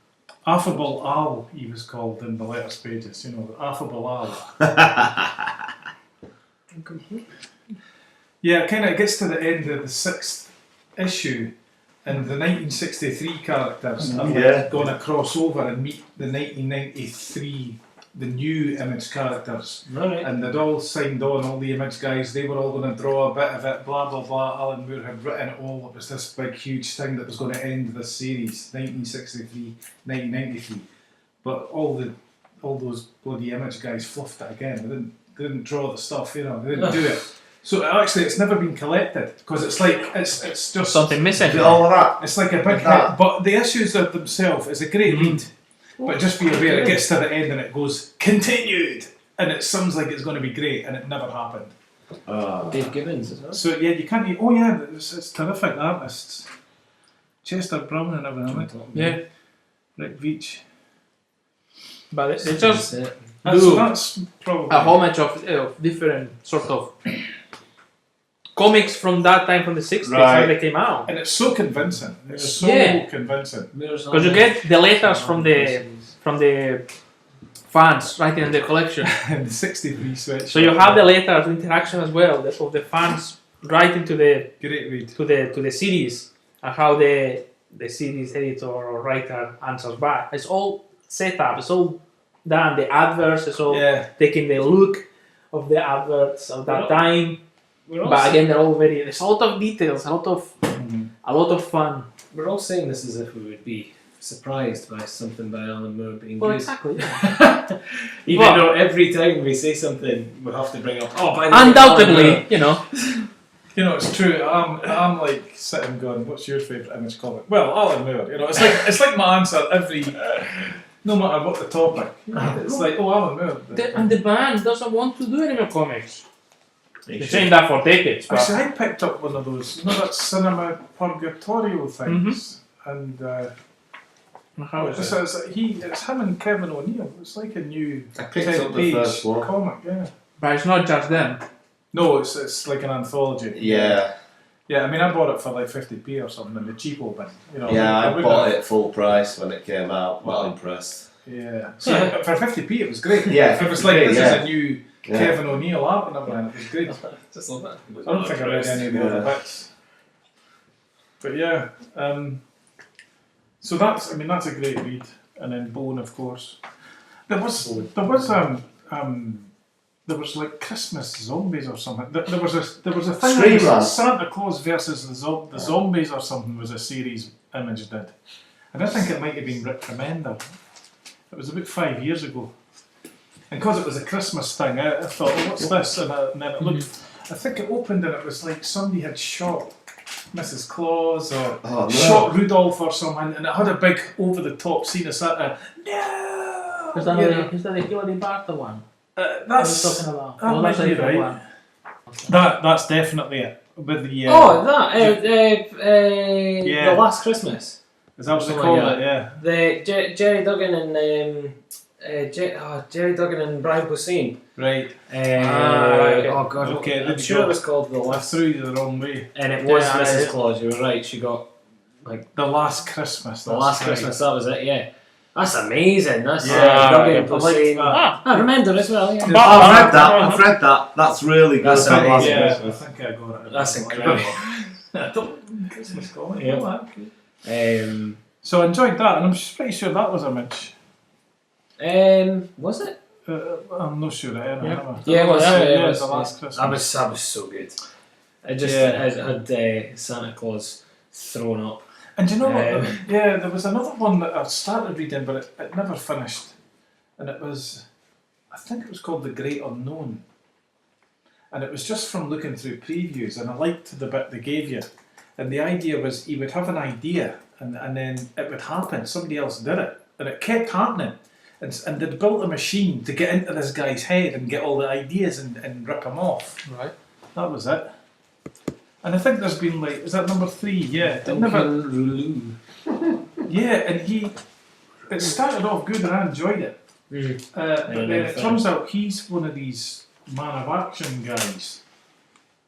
affable Al. He was called in the letters pages. You know, affable Al. Yeah, it gets to the end of the 6th issue, and the 1963 characters are like going to cross over and meet the 1993, the new Image characters. Right. And they'd all signed on, all the Image guys, they were all going to draw a bit of it, blah blah blah. Alan Moore had written it all. It was this big huge thing that was going to end this series, 1963, 1993. But all those bloody Image guys fluffed it again. They didn't draw the stuff, you know, they didn't do it. So actually, it's never been collected because it's like it's just Something missing. All of that. It's like a big hit, but the issues of themselves is a great read. But just be aware, it gets to the end and it goes continued, and it sounds like it's going to be great, and it never happened. Dave Gibbons as well. So yeah, you can't. Oh yeah, it's terrific artists. Chester Brown and everything. Right? Yeah. Rick Veitch. But it's just That's probably a homage of different sort of comics from that time, from the 60s, when they came out. and it's so convincing. It's so convincing. Because you get the letters from the fans writing in the collection. And the 63 sweatshirt. So you have the letters, interaction as well, of the fans writing to the Great read. to the series, and how the series editor or writer answers back. It's all set up. It's all done. The adverts. It's all taking the look of the adverts of that time. But again, they're all there's a lot of details, a lot of fun. We're all saying this as if we would be surprised by something by Alan Moore being Well, good. exactly. Even though every time we say something, we have to bring up. Oh, by the way, Undoubtedly, you know. You know, it's true. I'm like sitting going, "What's your favourite Image comic?" Well, Alan Moore. You know, it's like my answer every, no matter what the topic. It's like, oh, Alan Moore. And the band doesn't want to do any more comics. They're saying that for decades. But Actually, I picked up one of those, that Cinema Purgatorio things, and how is it? it's him and Kevin O'Neill. It's like a new I picked up the 10-page first one. comic. Yeah. But it's not just them. No, it's like an anthology. Yeah. Yeah, I mean, I bought it for like 50p or something in the cheapo bin. You know, Yeah, I wouldn't bought have- it full price when it came out. Not impressed. Yeah. So for 50p, it was great. Yeah, If it was like, 50p, this yeah. is a new Kevin O'Neill art and everything, it was great. Just love that. I don't think I read any of the other bits. But yeah, so that's a great read. And then Bone, of course. There was like Christmas zombies or something. There was a thing like Screamland. Santa Claus versus the zombies or something was a series Image did. And I think it might have been Rick Remender. It was about 5 years ago. And because it was a Christmas thing, I thought, oh, what's this? And then it looked, I think it opened and it was like somebody had shot Mrs. Claus or shot Rudolph or something, and it had a big over-the-top scene of Santa. No! Is that the Hillary Barter one? That's talking about? that might that's a be different right. one. That's definitely it. With the The Last Christmas. is that what they something call like it? Yeah. The Jerry Duggan and Jerry Duggan and Brian Posehn. Right. okay. Oh god, Okay, I'm there sure you it go. was called The I Last, threw you the wrong way. and it was Yeah, Mrs. yeah. Claus. You were right. She got The Last Christmas. The that's Last right. Christmas. That was it. Yeah, that's amazing. That's Yeah, Duggan and I like Posehn. that. I remember as well. Yeah. I've read that. I've read that. That's really good. That's that amazing. Last Yeah, Christmas. I think I got it. That's I incredible. Christmas comedy. Yeah. Oh, okay. So I enjoyed that, and I'm pretty sure that was Image. Was it? I'm not sure. Yeah. Yeah, it was. Yeah, it yeah, was, The Last yeah. Christmas. That was so good. I just Yeah. had Santa Claus thrown up. And do you know what? Um, Yeah, there was another one that I started reading, but it never finished. And it was, I think it was called The Great Unknown. And it was just from looking through previews, and I liked the bit they gave you. And the idea was he would have an idea, and then it would happen. Somebody else did it, and it kept happening. And they'd built a machine to get into this guy's head and get all the ideas and rip him off. Right. That was it. And I think there's been is that number 3? Yeah. It never, yeah, and it started off good and I enjoyed it. But then it turns out he's one of these man of action guys.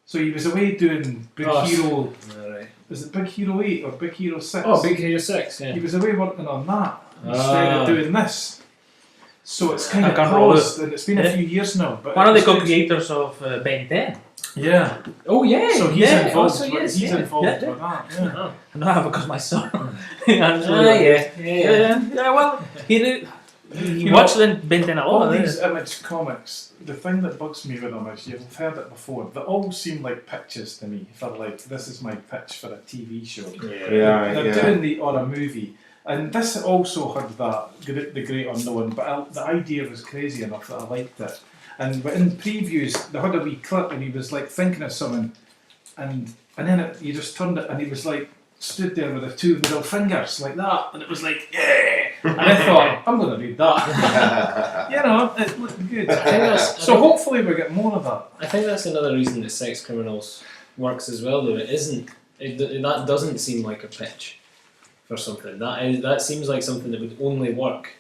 So he was away doing Big Hero, Right. is it Big Hero 8 or Big Hero 6? Oh, Big Hero 6, yeah. He was away working on that instead of doing this. So it's kind I of can't roll paused, and it's been a few years now. But One of the it's good. co-creators of Ben 10. Yeah. Oh, yeah. So he's yeah. involved. Also, with, yes, he's yeah. involved Yeah. with that. Yeah. Oh. I know because my son. Yeah. Well, he You watched Ben 10 a All lot. these Image comics, the thing that bugs me with them is, you've heard it before, they all seem like pitches to me. For this is my pitch for a TV show. They're doing or a movie. And this also had the Great Unknown, but the idea was crazy enough that I liked it. And but in previews, they had a wee clip and he was thinking of something, and then he just turned it and he was stood there with the 2 middle fingers like that, and it was yeah. And I thought, I'm going to read that. It looked good. So hopefully we get more of that. I think that's another reason that Sex Criminals works as well, though. That doesn't seem like a pitch for something. That seems like something that would only work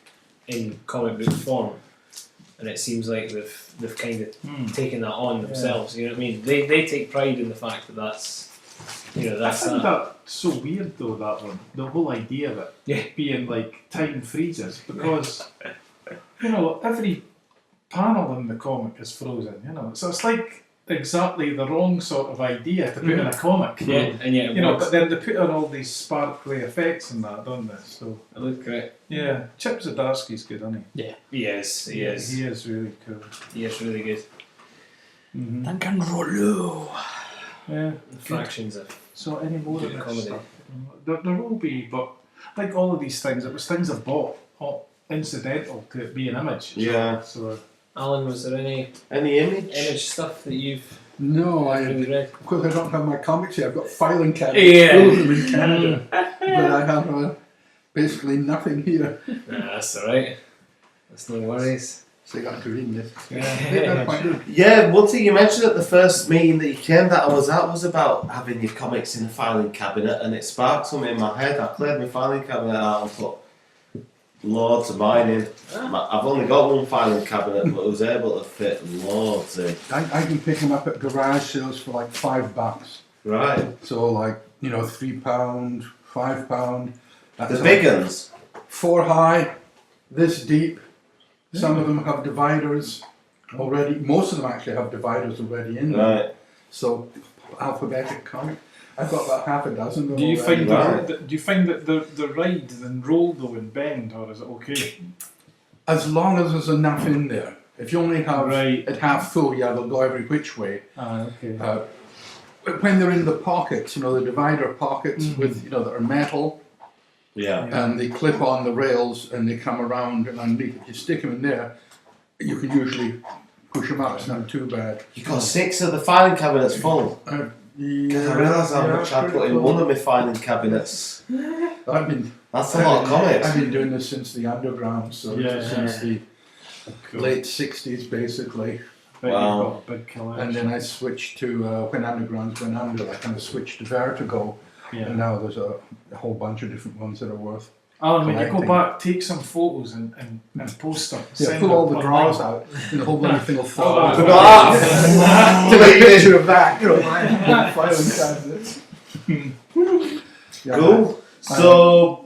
in comic book form, and it seems like they've kind of taken that on themselves. You know what I mean? They take pride in the fact that that's I find that so weird though, that one. The whole idea of it being time freezes, because every panel in the comic is frozen, So it's exactly the wrong sort of idea to put in a comic. Yeah, and yet it works. But then they put on all these sparkly effects and that, don't they? So It looked great. yeah, Chip Zdarsky's good, isn't He is. He is. He is really cool. He is really good. Mm-hmm. Duncan Rollo. Yeah. Fractions of So any more good of this comedy. stuff? There will be, but all of these things, it was things I've bought, incidental to it being Image. Yeah. So Alan, was there any image stuff that you've No, really read? of course I don't have my comics here. I've got filing cabinets full of them in Canada, but I have basically nothing here. Nah, that's alright. That's no worries. So you got to read this. Yeah. Yeah, one thing you mentioned at the first meeting that you came that I was at was about having your comics in a filing cabinet, and it sparked something in my head. I cleared my filing cabinet out and put loads of mine in. I've only got one filing cabinet, but I was able to fit loads in. I can pick them up at garage sales for $5. Right. So £3, £5. The big ones? 4 high, this deep. Some of them have dividers already. Most of them actually have dividers already in them. Right. So alphabetic comic. I've got about half a dozen of them. do you already. find that the ride and roll though and bend, or is it okay? As long as there's enough in there. If you only have it half full, they'll go every which way. Okay. When they're in the pockets, the divider pockets with that are metal. Yeah. And they clip on the rails and they come around and underneath. If you stick them in there, you can usually push them out. It's not too bad. You got 6 of the filing cabinets full. Yeah, I realise how much I put in one of my filing cabinets. I've been That's a lot of comics. I've been doing this since the underground, so since the late 60s basically. But Wow. you've got a big collection. And then I switched to, when undergrounds went under, I kind of switched to Vertigo. And now there's a whole bunch of different ones that are worth. Alan, when you go collecting. back, take some photos and post them. Yeah, Send pull them all the online. drawers out, and the whole bloody thing will fall out. Ah! Take a picture of that, you know, my filing cabinets. Yeah, Cool. So,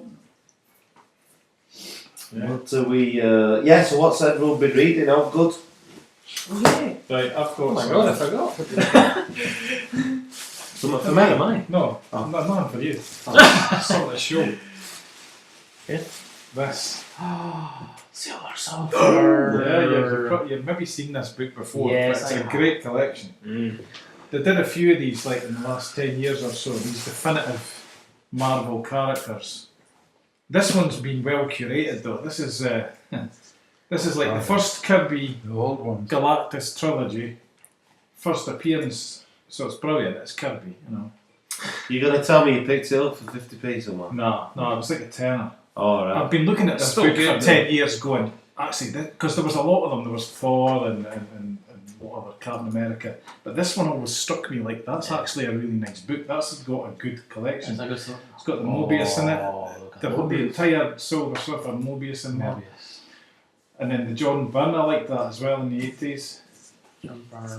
what are we? So what's everyone been reading? Oh, good. Right, I've got. Oh my god, I forgot. Something for me. Mine. No, nothing for you. Saw the show. Yeah. This. Silver Yeah, Surfer. you've maybe seen this book before. Yes, but it's I a have. great collection. They did a few of these like in the last 10 years or so. These definitive Marvel characters. This one's been well curated though. This is like the first Kirby The old ones. Galactus trilogy, first appearance, so it's brilliant. It's Kirby, you know. You're gonna tell me you picked it up for 50p somewhere? No, it was like a tenner. All right. I've been looking at this Still book good, for 10 years, going actually because there was a lot of them. There was Thor and whatever, Captain America, but this one always struck me like that's actually a really nice book. That's got a good collection. Is that good stuff? It's got the Mobius in it. look at The entire Silver Surfer Mobius in there. Mobius. And then the John Byrne, I like that as well in the 80s.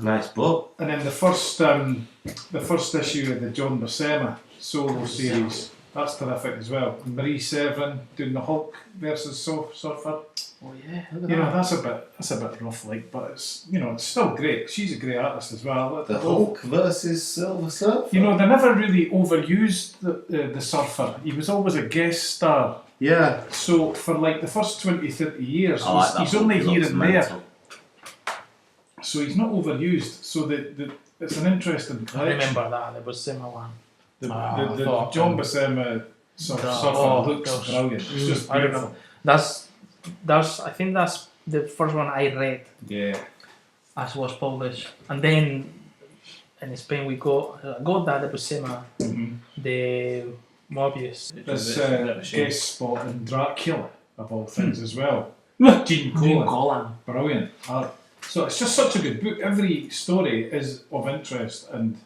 Nice book. And then the first issue of the John Buscema solo series, that's terrific as well. Marie Severin doing the Hulk versus Surfer. Oh yeah, look at You know, that. that's a bit rough, like, but it's it's still great. She's a great artist as well. The Hulk versus Silver Surfer. You know, they never really overused the Surfer. He was always a guest star. Yeah. So for like the first 20, 30 years, I like that he's book. only It here looks and there. mental. So he's not overused. So it's an interesting I collection. remember that. There was similar one. The thought- John Buscema Surfer Oh, looks gosh. brilliant. It's just I beautiful. remember. I think that's the first one I read Yeah. as was published, and then in Spain we got that the Buscema, Mm-hmm. the Mobius. This Never guest spot in Dracula, of all things, as well. Gene Jim Colan. Collan. Brilliant art. So it's just such a good book. Every story is of interest, and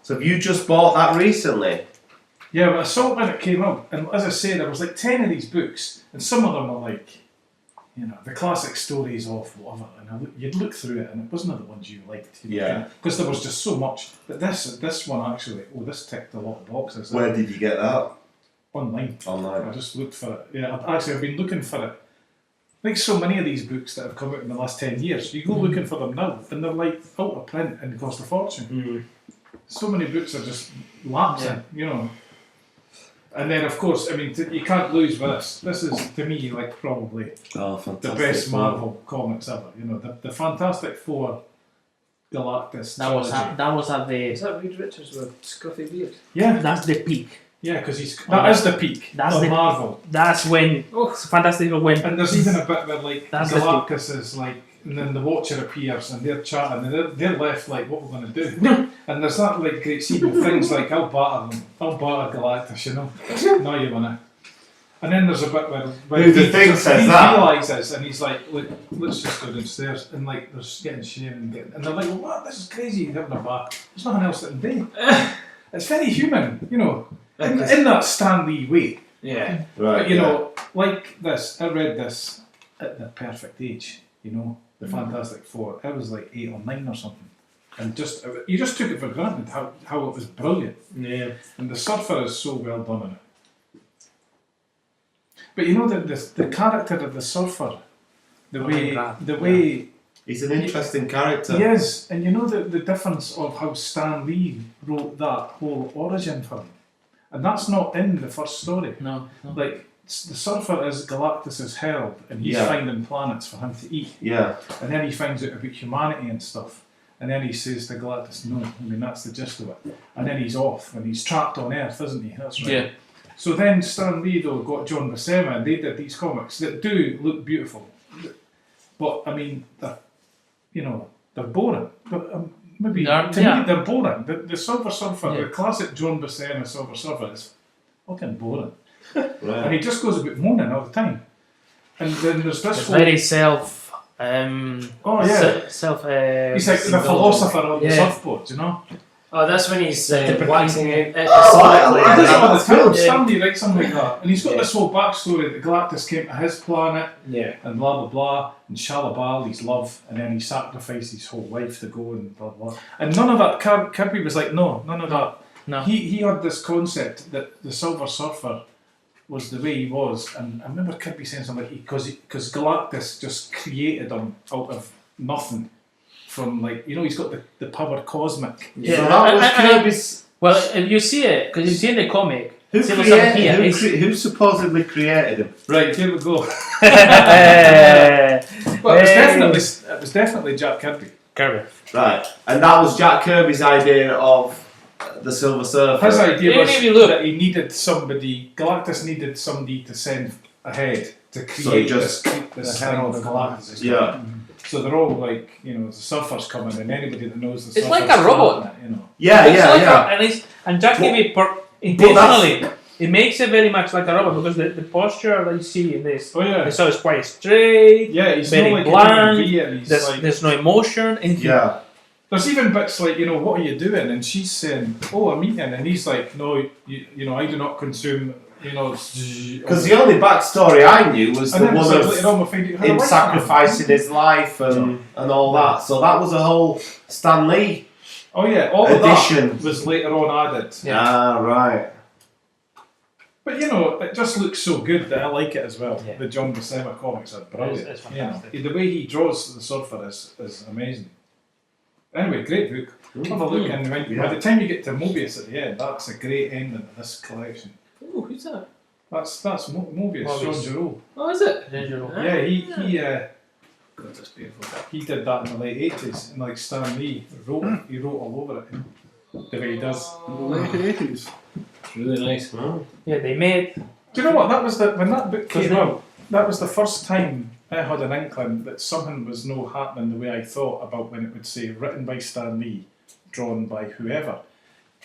So have you just bought that recently? yeah, but I saw it when it came out, and as I say, there was like 10 of these books, and some of them were like, the classic stories of whatever, and you'd look through it, and it wasn't the ones you liked. Yeah. Because there was just so much. But this one actually, this ticked a lot of boxes. Where did you get that? Online. I Online. just looked for it. Yeah, I've been looking for it. Like so many of these books that have come out in the last 10 years, you go looking for them now, and they're like out of print and cost a fortune. So many books are just lapsing, And then, of course, I mean, you can't lose with this. This is, to me, like probably Oh, the fantastic. best Marvel comics ever. The Fantastic Four Galactus That was at Is the that Reed Richards with scruffy beard? yeah, that's the peak. because that is the peak That's of the- Marvel. That's when Fantastic Four went. And there's even a bit where like That's the Galactus is like, and then the Watcher appears and they're chatting and they're left like, what we're going to do? And there's that like great scene of things like, I'll batter Galactus, No, you wanna. And then there's a bit where Who the thing says he that? realises and he's like, look, let's just go downstairs, and like there's getting shamed and they're like, well, what? This is crazy, you're having a bath. There's nothing else that can do. It's very human, in that Stan Lee way. Yeah. Right. But like this, I read this at the perfect age, the Fantastic Four. I was like 8 or 9 or something. And you just took it for granted how it was brilliant. Yeah. And the Surfer is so well done in it. But the character of the Surfer, the way He's an interesting character. he is, and the difference of how Stan Lee wrote that whole origin for him. And that's not in the first story. No. Like, the Surfer is Galactus' herald, and he's Yeah. finding planets for him to eat. Yeah. And then he finds out about humanity and stuff. And then he says to Galactus, no, that's the gist of it. And then he's off, and he's trapped on Earth, isn't he? That's right. Yeah. So then Stan Lee, though, got John Buscema, and they did these comics that do look beautiful. But, I mean, they're boring. But, maybe, They're- to yeah. me, they're boring. The Silver Surfer, Yeah. the classic John Buscema Silver Surfer is fucking boring. and he just goes about moaning all the time. And then there's this It's whole... very self. Oh yeah, Self. he's like the philosopher on the Yeah. surfboard, you know. Oh, that's when he's waxing He episodically. does it all the time. Yeah. Stanley writes something like that, and he's got Yeah. this whole backstory that Galactus came to his planet Yeah. and blah blah blah, and Shalabal, his love, and then he sacrificed his whole life to go and blah blah. And none of that. Kirby was like, no, none of that. No. He had this concept that the Silver Surfer was the way he was, and I remember Kirby saying something like because Galactus just created him out of nothing. From like he's got the power cosmic. Yeah. So that was And- Kirby's. Well, if you see it, because you see in the comic. Who Silver Surfer here created? is- Who supposedly created him? Right, here we go. Hey. Well, it was definitely Jack Kirby. Kirby. Right, and that was Jack Kirby's idea of the Silver Surfer. His idea Even was if you look- that he needed somebody. Galactus needed somebody to send ahead to create So he just- this thing of Galactus. Yeah. So they're all like, the surfer's coming, and anybody that knows the It's surfer's like a robot. starting it, Yeah, It's yeah, like yeah. and Jack Kirby intentionally, it makes it very much like a robot because the posture that you see in this, Oh yeah. so it's quite straight. Yeah, he's very not like bland, a human being. He's like, There's no emotion. Yeah. there's even bits like, what are you doing? And she's saying, oh, I'm eating, and he's like, no, I do not consume. Because the only backstory I knew was the and then one it's like, of later on we find out how him to write sacrificing that. his life and all that. So that was a whole Stan Lee Oh yeah, all of addition. that was later on added. Yeah. Ah, right. But it just looks so good that I like it as well. Yeah. The John Buscema comics are brilliant. It's fantastic. The way he draws the surfer is amazing. Anyway, great book. Have a look, and by the time you get to Mobius at the end, that's a great ending of this collection. Oh, who's that? That's Mobius, Mobius. John Giroux. Oh, is it? Yeah, God, that's beautiful. he did that in the late 80s, and like Stan Lee wrote all over it, the way he does. Late 80s. It's really nice. Yeah, they made. Do you know what? That was when that book came Doesn't it? out. That was the first time I had an inkling that something was no happening the way I thought about when it would say written by Stan Lee, drawn by whoever.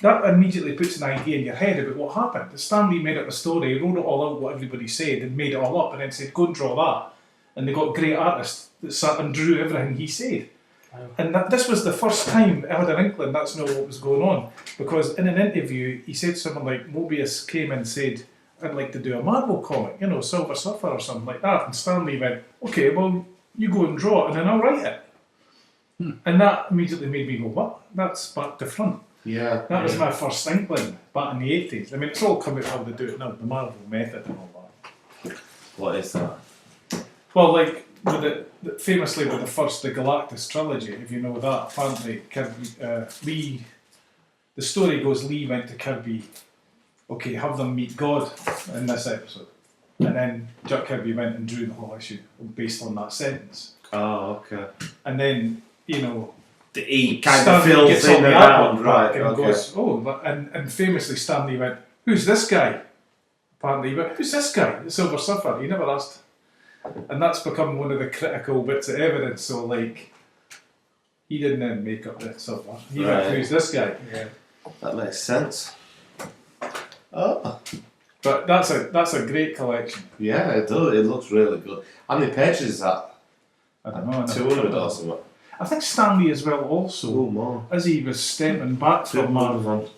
That immediately puts an idea in your head about what happened. Stan Lee made up a story, wrote it all out, what everybody said, and made it all up, and then said, go and draw that. And they got great artists that sat and drew everything he said. Wow. And this was the first time I had an inkling that's not what was going on. Because in an interview, he said something like, Mobius came and said, I'd like to do a Marvel comic, Silver Surfer or something like that. And Stan Lee went, okay, well, you go and draw it and then I'll write it. And that immediately made me go, what? That's back to front. Yeah. That was my first inkling back in the 80s. I mean, it's all come out how they do it now, the Marvel method and all that. What is that? Well, like, famously with the Galactus trilogy, if you know that, apparently Lee, the story goes, Lee went to Kirby, okay, have them meet God in this episode. And then Jack Kirby went and drew the whole issue based on that sentence. Oh, okay. And then, He kind of Stanley fills gets all in the around, artwork right? back and Okay. goes, and famously Stanley went, who's this guy? Apparently he went, who's this guy? The Silver Surfer. He never asked. And that's become one of the critical bits of evidence. So, like, he didn't then make up the Silver. He went, Right. who's this guy? Yeah. That makes sense. Oh, But that's a great collection. yeah, it does. It looks really good. How many pages is that? I don't know. 200 or something. I think Stanley as well also, Oh, more. as he was stepping back from Marvel, 200.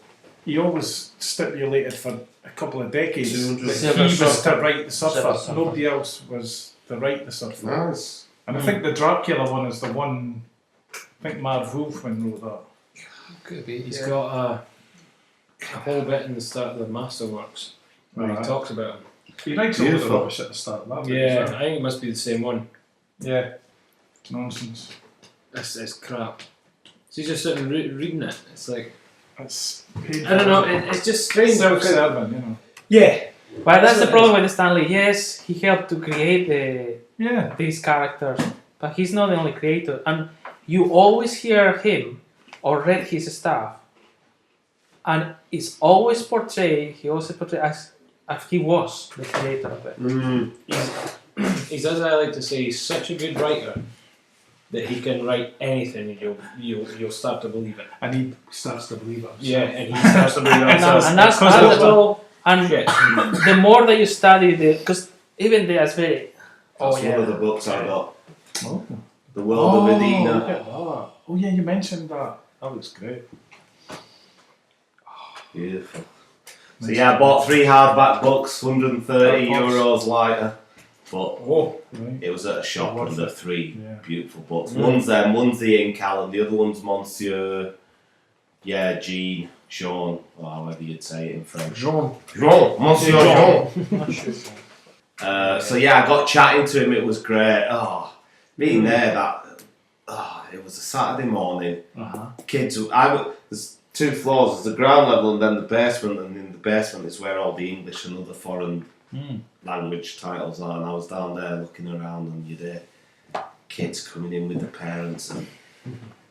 he always stipulated for a couple of decades 200. that he was Surfer. to write the Surfer. Silver Surfer. Nobody else was to write the Surfer. Nice. And I think the Dracula one is the one, I think Marv Wolfman wrote that. Could be. He's got a whole bit in the start of the Masterworks where Right. he talks about him. He writes all the Beautiful. rubbish at the start of that. book Yeah, as well. I think it must be the same one. Yeah. Nonsense. It's crap. So he's just sitting reading it. It's like, It's painful. I don't know, it's just strange. because- Self-serving, Yeah. But that's the So problem with Stanley. Yes, he helped to create Yeah. these characters, but he's not the only creator. And you always hear him or read his stuff, and it's always portrayed. He always portrayed as he was the creator of it. Mm. He's, as I like to say, he's such a good writer that he can write anything and you'll start to believe it. And he starts to believe it. Yeah, and he starts to believe it And, himself. and that's Because all. And Shit. the more that you study, because even they are very. That's one of the books I got. Oh. The World of Look Edina. at that. Oh yeah, you mentioned that. That looks great. Beautiful. So yeah, I bought 3 hardback books, 130 Hardbacks. euros lighter. But Right. it was at a shop Worth under it. 3 Yeah. beautiful books. One's them, one's the Hinkle, and the other one's Monsieur, Jean, Sean, or however you'd say it in French. Jean. Jean, Monsieur Jean. Not sure. So yeah, I got chatting to him, it was great. Oh, being there, it was a Saturday morning. Kids, there's 2 floors, there's the ground level and then the basement, and in the basement is where all the English and other foreign language titles are, and I was down there looking around, and you'd hear kids coming in with the parents and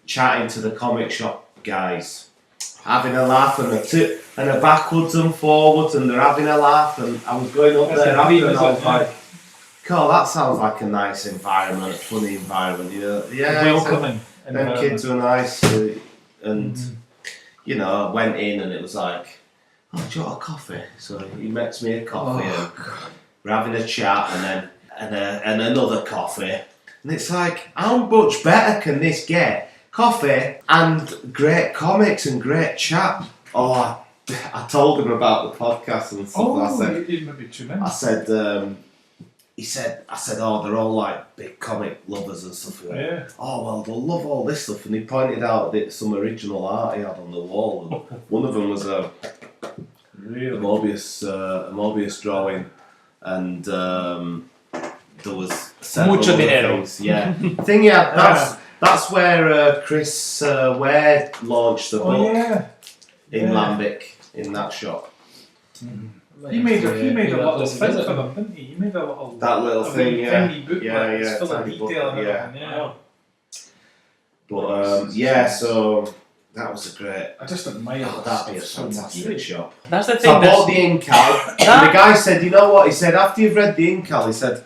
chatting to the comic shop guys, having a laugh and a backwards and forwards, and they're having a laugh, and I was going up there after and I was like, "Cool, that sounds like a nice environment, a funny environment, you know." Yeah, Welcoming. them kids were nice, and you know, I went in and it was like, "Oh, do you want a coffee?" So he makes me a coffee, and we're having a chat, and another coffee, and it's like, how much better can this get? Coffee and great comics and great chat. Oh, I told him about the podcast and stuff. Oh, I said, you maybe tune in. I said, oh, they're all like big comic lovers and stuff. Like, Yeah. oh, well, they'll love all this stuff. And he pointed out that some original art he had on the wall. And one of them was a Really? Mobius drawing, and there was several Mucho other dinero. things. Yeah, thing. Yeah, that's where Chris Ware launched the book Oh yeah. in Lambic in that shop. He made a little thing for them, didn't he? He made a little That little thing, yeah. tiny booklet. Yeah, It's full of tiny detail booklet, and yeah. everything. Yeah. But so that was a great. I just admire Oh, that that'd be a stuff so much. fantastic shop. That's the So thing. I bought the Hinkle, and the guy said, "You know what?" He said, "After you've read the Hinkle, he said,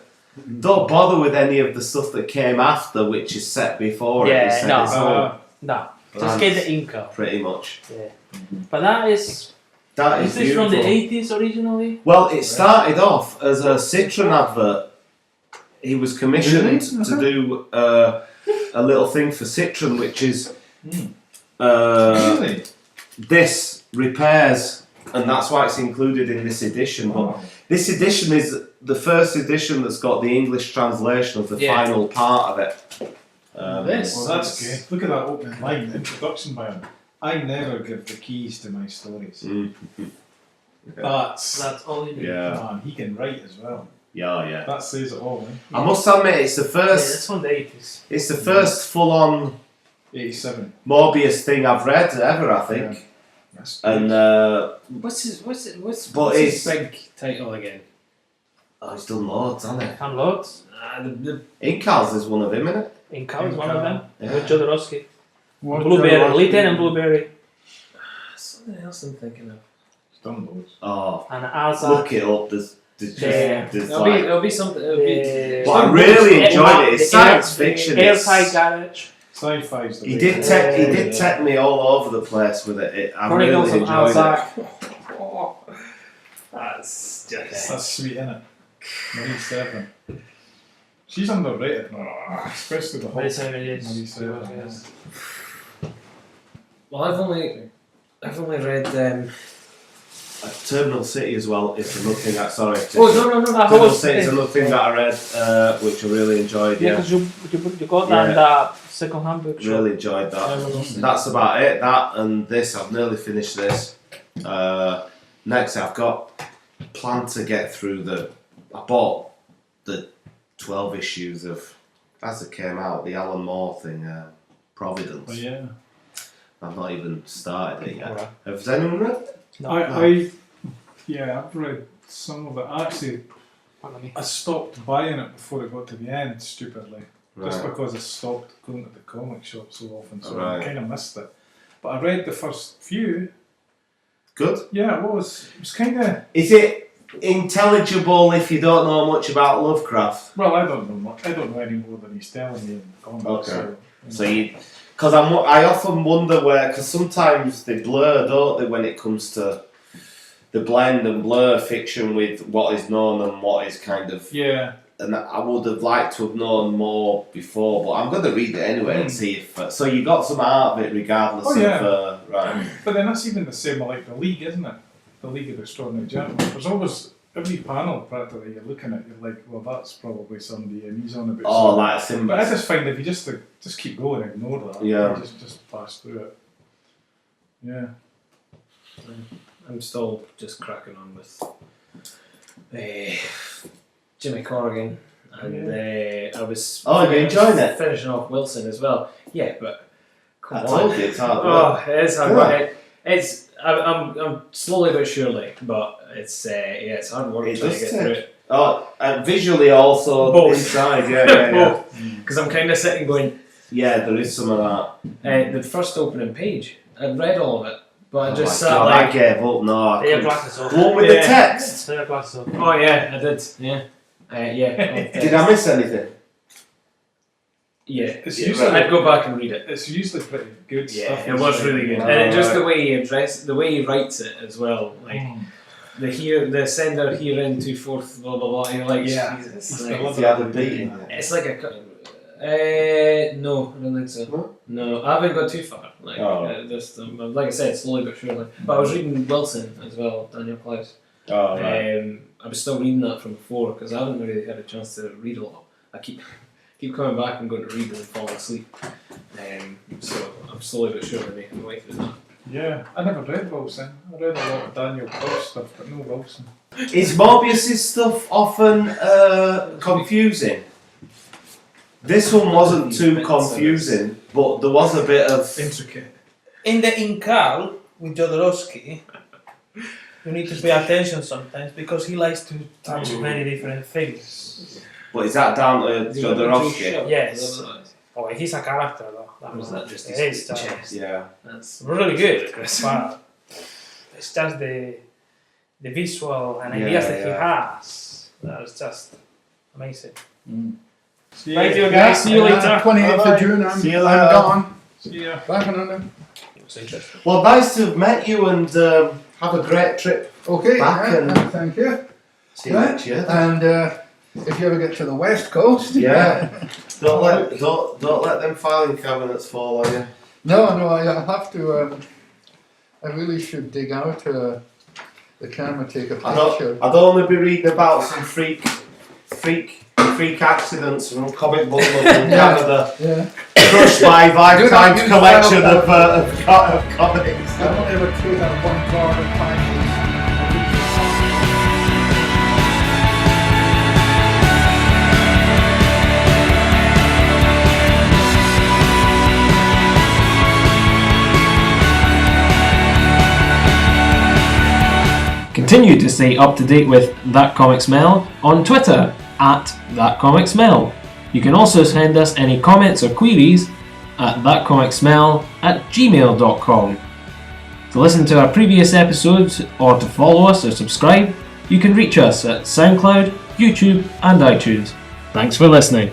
don't bother with any of the stuff that came after, which is set before it." He Yeah, said, no. it's all No, just Right. get the Inca. pretty much. Yeah. But that is. That Is is this from the beautiful. 80s originally? Well, it started off as a Citroen advert. He was commissioned Really? to do a little thing for Citroen, which is Really? this repairs, and that's why it's included in this edition. But this edition is the first edition that's got the English translation of the Yeah. final part of it. This? Well, that's good. Look at that opening line, the introduction by him. I never give the keys to my stories. Mm. That's all you need. Yeah, man, he can write as well. yeah. That says it all, eh? I must admit, it's the Yeah, first. that's from the 80s. It's the first full-on 87. Mobius thing I've read ever, I think. That's And What's his it's- big title again? oh, he's done loads, hasn't he? And loads. The Incals is one of him, isn't it? Inca is one of them. Yeah. With Zdarsky. What Blueberry. Zdarsky- Litten and Blueberry. something else I'm thinking of. He's done loads. Oh, And Azak. look it up. There's just Yeah. there's It'll be something. It'll be. The- But I really enjoyed it. It's the science air- fiction. the It's- Airtight Garage. Sci-fi's the He way. did take me all over the place with it. I Chronicles really of enjoyed it. Azak. That's just. That's sweet, innit? Marie Stephan. She's underrated now, especially the whole Very same it is. Marie Stephan. Yes. Well, I've only read. Terminal City as well is another thing. Sorry. Oh, no, that Terminal was. City is another thing that I read, which I really enjoyed. Yeah, Yeah, because you got that in the second hand book shop. really enjoyed that. That's about it. That and this. I've nearly finished this. Next, I've got planned to get through I bought the 12 issues of, as it came out, the Alan Moore thing, Providence. But yeah. I've not even started it yet. Alright. Has anyone read it? I've read some of it. Actually, Pardon me. I stopped buying it before it got to the end, stupidly. Just Right. because I stopped going to the comic shop so often, so Right. I kind of missed it. But I read the first few. Good. Yeah, it was kind of. Is it intelligible if you don't know much about Lovecraft? Well, I don't know much. I don't know any more than he's telling me in the comics. Okay. So, So because I often wonder because sometimes they blur, don't they, when it comes to the blend and blur fiction with what is known and what is kind of. Yeah. And I would have liked to have known more before, but I'm going to read it anyway and see if. So you got some out of it regardless of. Right. But then that's even the same with like the league, isn't it? The League of Extraordinary Gentlemen. There's always every panel practically you're looking at, you're like, well, that's probably somebody, and he's on a bit. Oh, that's him. But I just find if you just keep going, ignore that. Yeah. Just pass through it. Yeah. I'm still just cracking on with Jimmy Corrigan, and I was. Oh, you're enjoying it? Finishing off Wilson as well. Yeah, but come I on. told you it's hard work. Oh, it is hard Yeah. work. I'm slowly but surely, but it's hard work It trying to does get take- through it. Oh, and visually also Both. inside, yeah. Because I'm kind of sitting going. Yeah, there is some of that. The first opening page, I read all of it, but I just oh sat my God, like. I gave up. No, I Take your couldn't. glasses off. What with the Yeah. text? Take your glasses off. Oh yeah, I did. Yeah, yeah. Did I miss anything? Yeah, It's yeah, usually- I'd go back and read it. It's usually pretty good Yeah, stuff. it was really good, Wow. and just the way the way he writes it as well, like Mm. the sender here in 2/4 blah blah blah. You're like, Yeah. Jesus, It's like, the If you had a beat in it. it's like no, I don't think so. No? No, I haven't got too far. Like, Oh. just like I said, slowly but surely. But I was reading Wilson as well, Daniel Klaus. Oh, right. I was still reading that from before because I haven't really had a chance to read a lot. I keep coming back and going to read and then falling asleep. So I'm slowly but surely making my way through that. Yeah, I never read Wilson. I read a lot of Daniel Klaus stuff, but no Wilson. Is Mobius's stuff often confusing? This one wasn't too confusing, but there was a bit of. Intricate. In the Hinkle with Zdarsky, you need to pay attention sometimes because he likes to touch very different things. But is that down to Jodorowsky? Yes. Oh, he's a character though. Or was that just It his is just chest? Yeah. That's really good, but it's just the visual and ideas that he has. That's just amazing. Thank you guys. See you later. 28th Bye-bye. of June, See you I'm later. gone. See ya. Back in London. It was interesting. Well, nice to have met you and have a great trip. Okay, Back yeah, and- thank you. See you Yeah. next year. And if you ever get to the West Coast, Yeah. Don't let them filing cabinets fall on you. no, I have to. I really should dig out the camera, take a picture. I'd only be reading about some freak accidents from comic book love in Canada, Yeah. crushed by Do Lifetime's not use collection that. of comics. I don't ever throw that one card at times. Continue to stay up to date with That Comic Smell on Twitter at That Comic Smell. You can also send us any comments or queries at thatcomicsmell@gmail.com. To listen to our previous episodes or to follow us or subscribe, you can reach us at SoundCloud, YouTube and iTunes. Thanks for listening.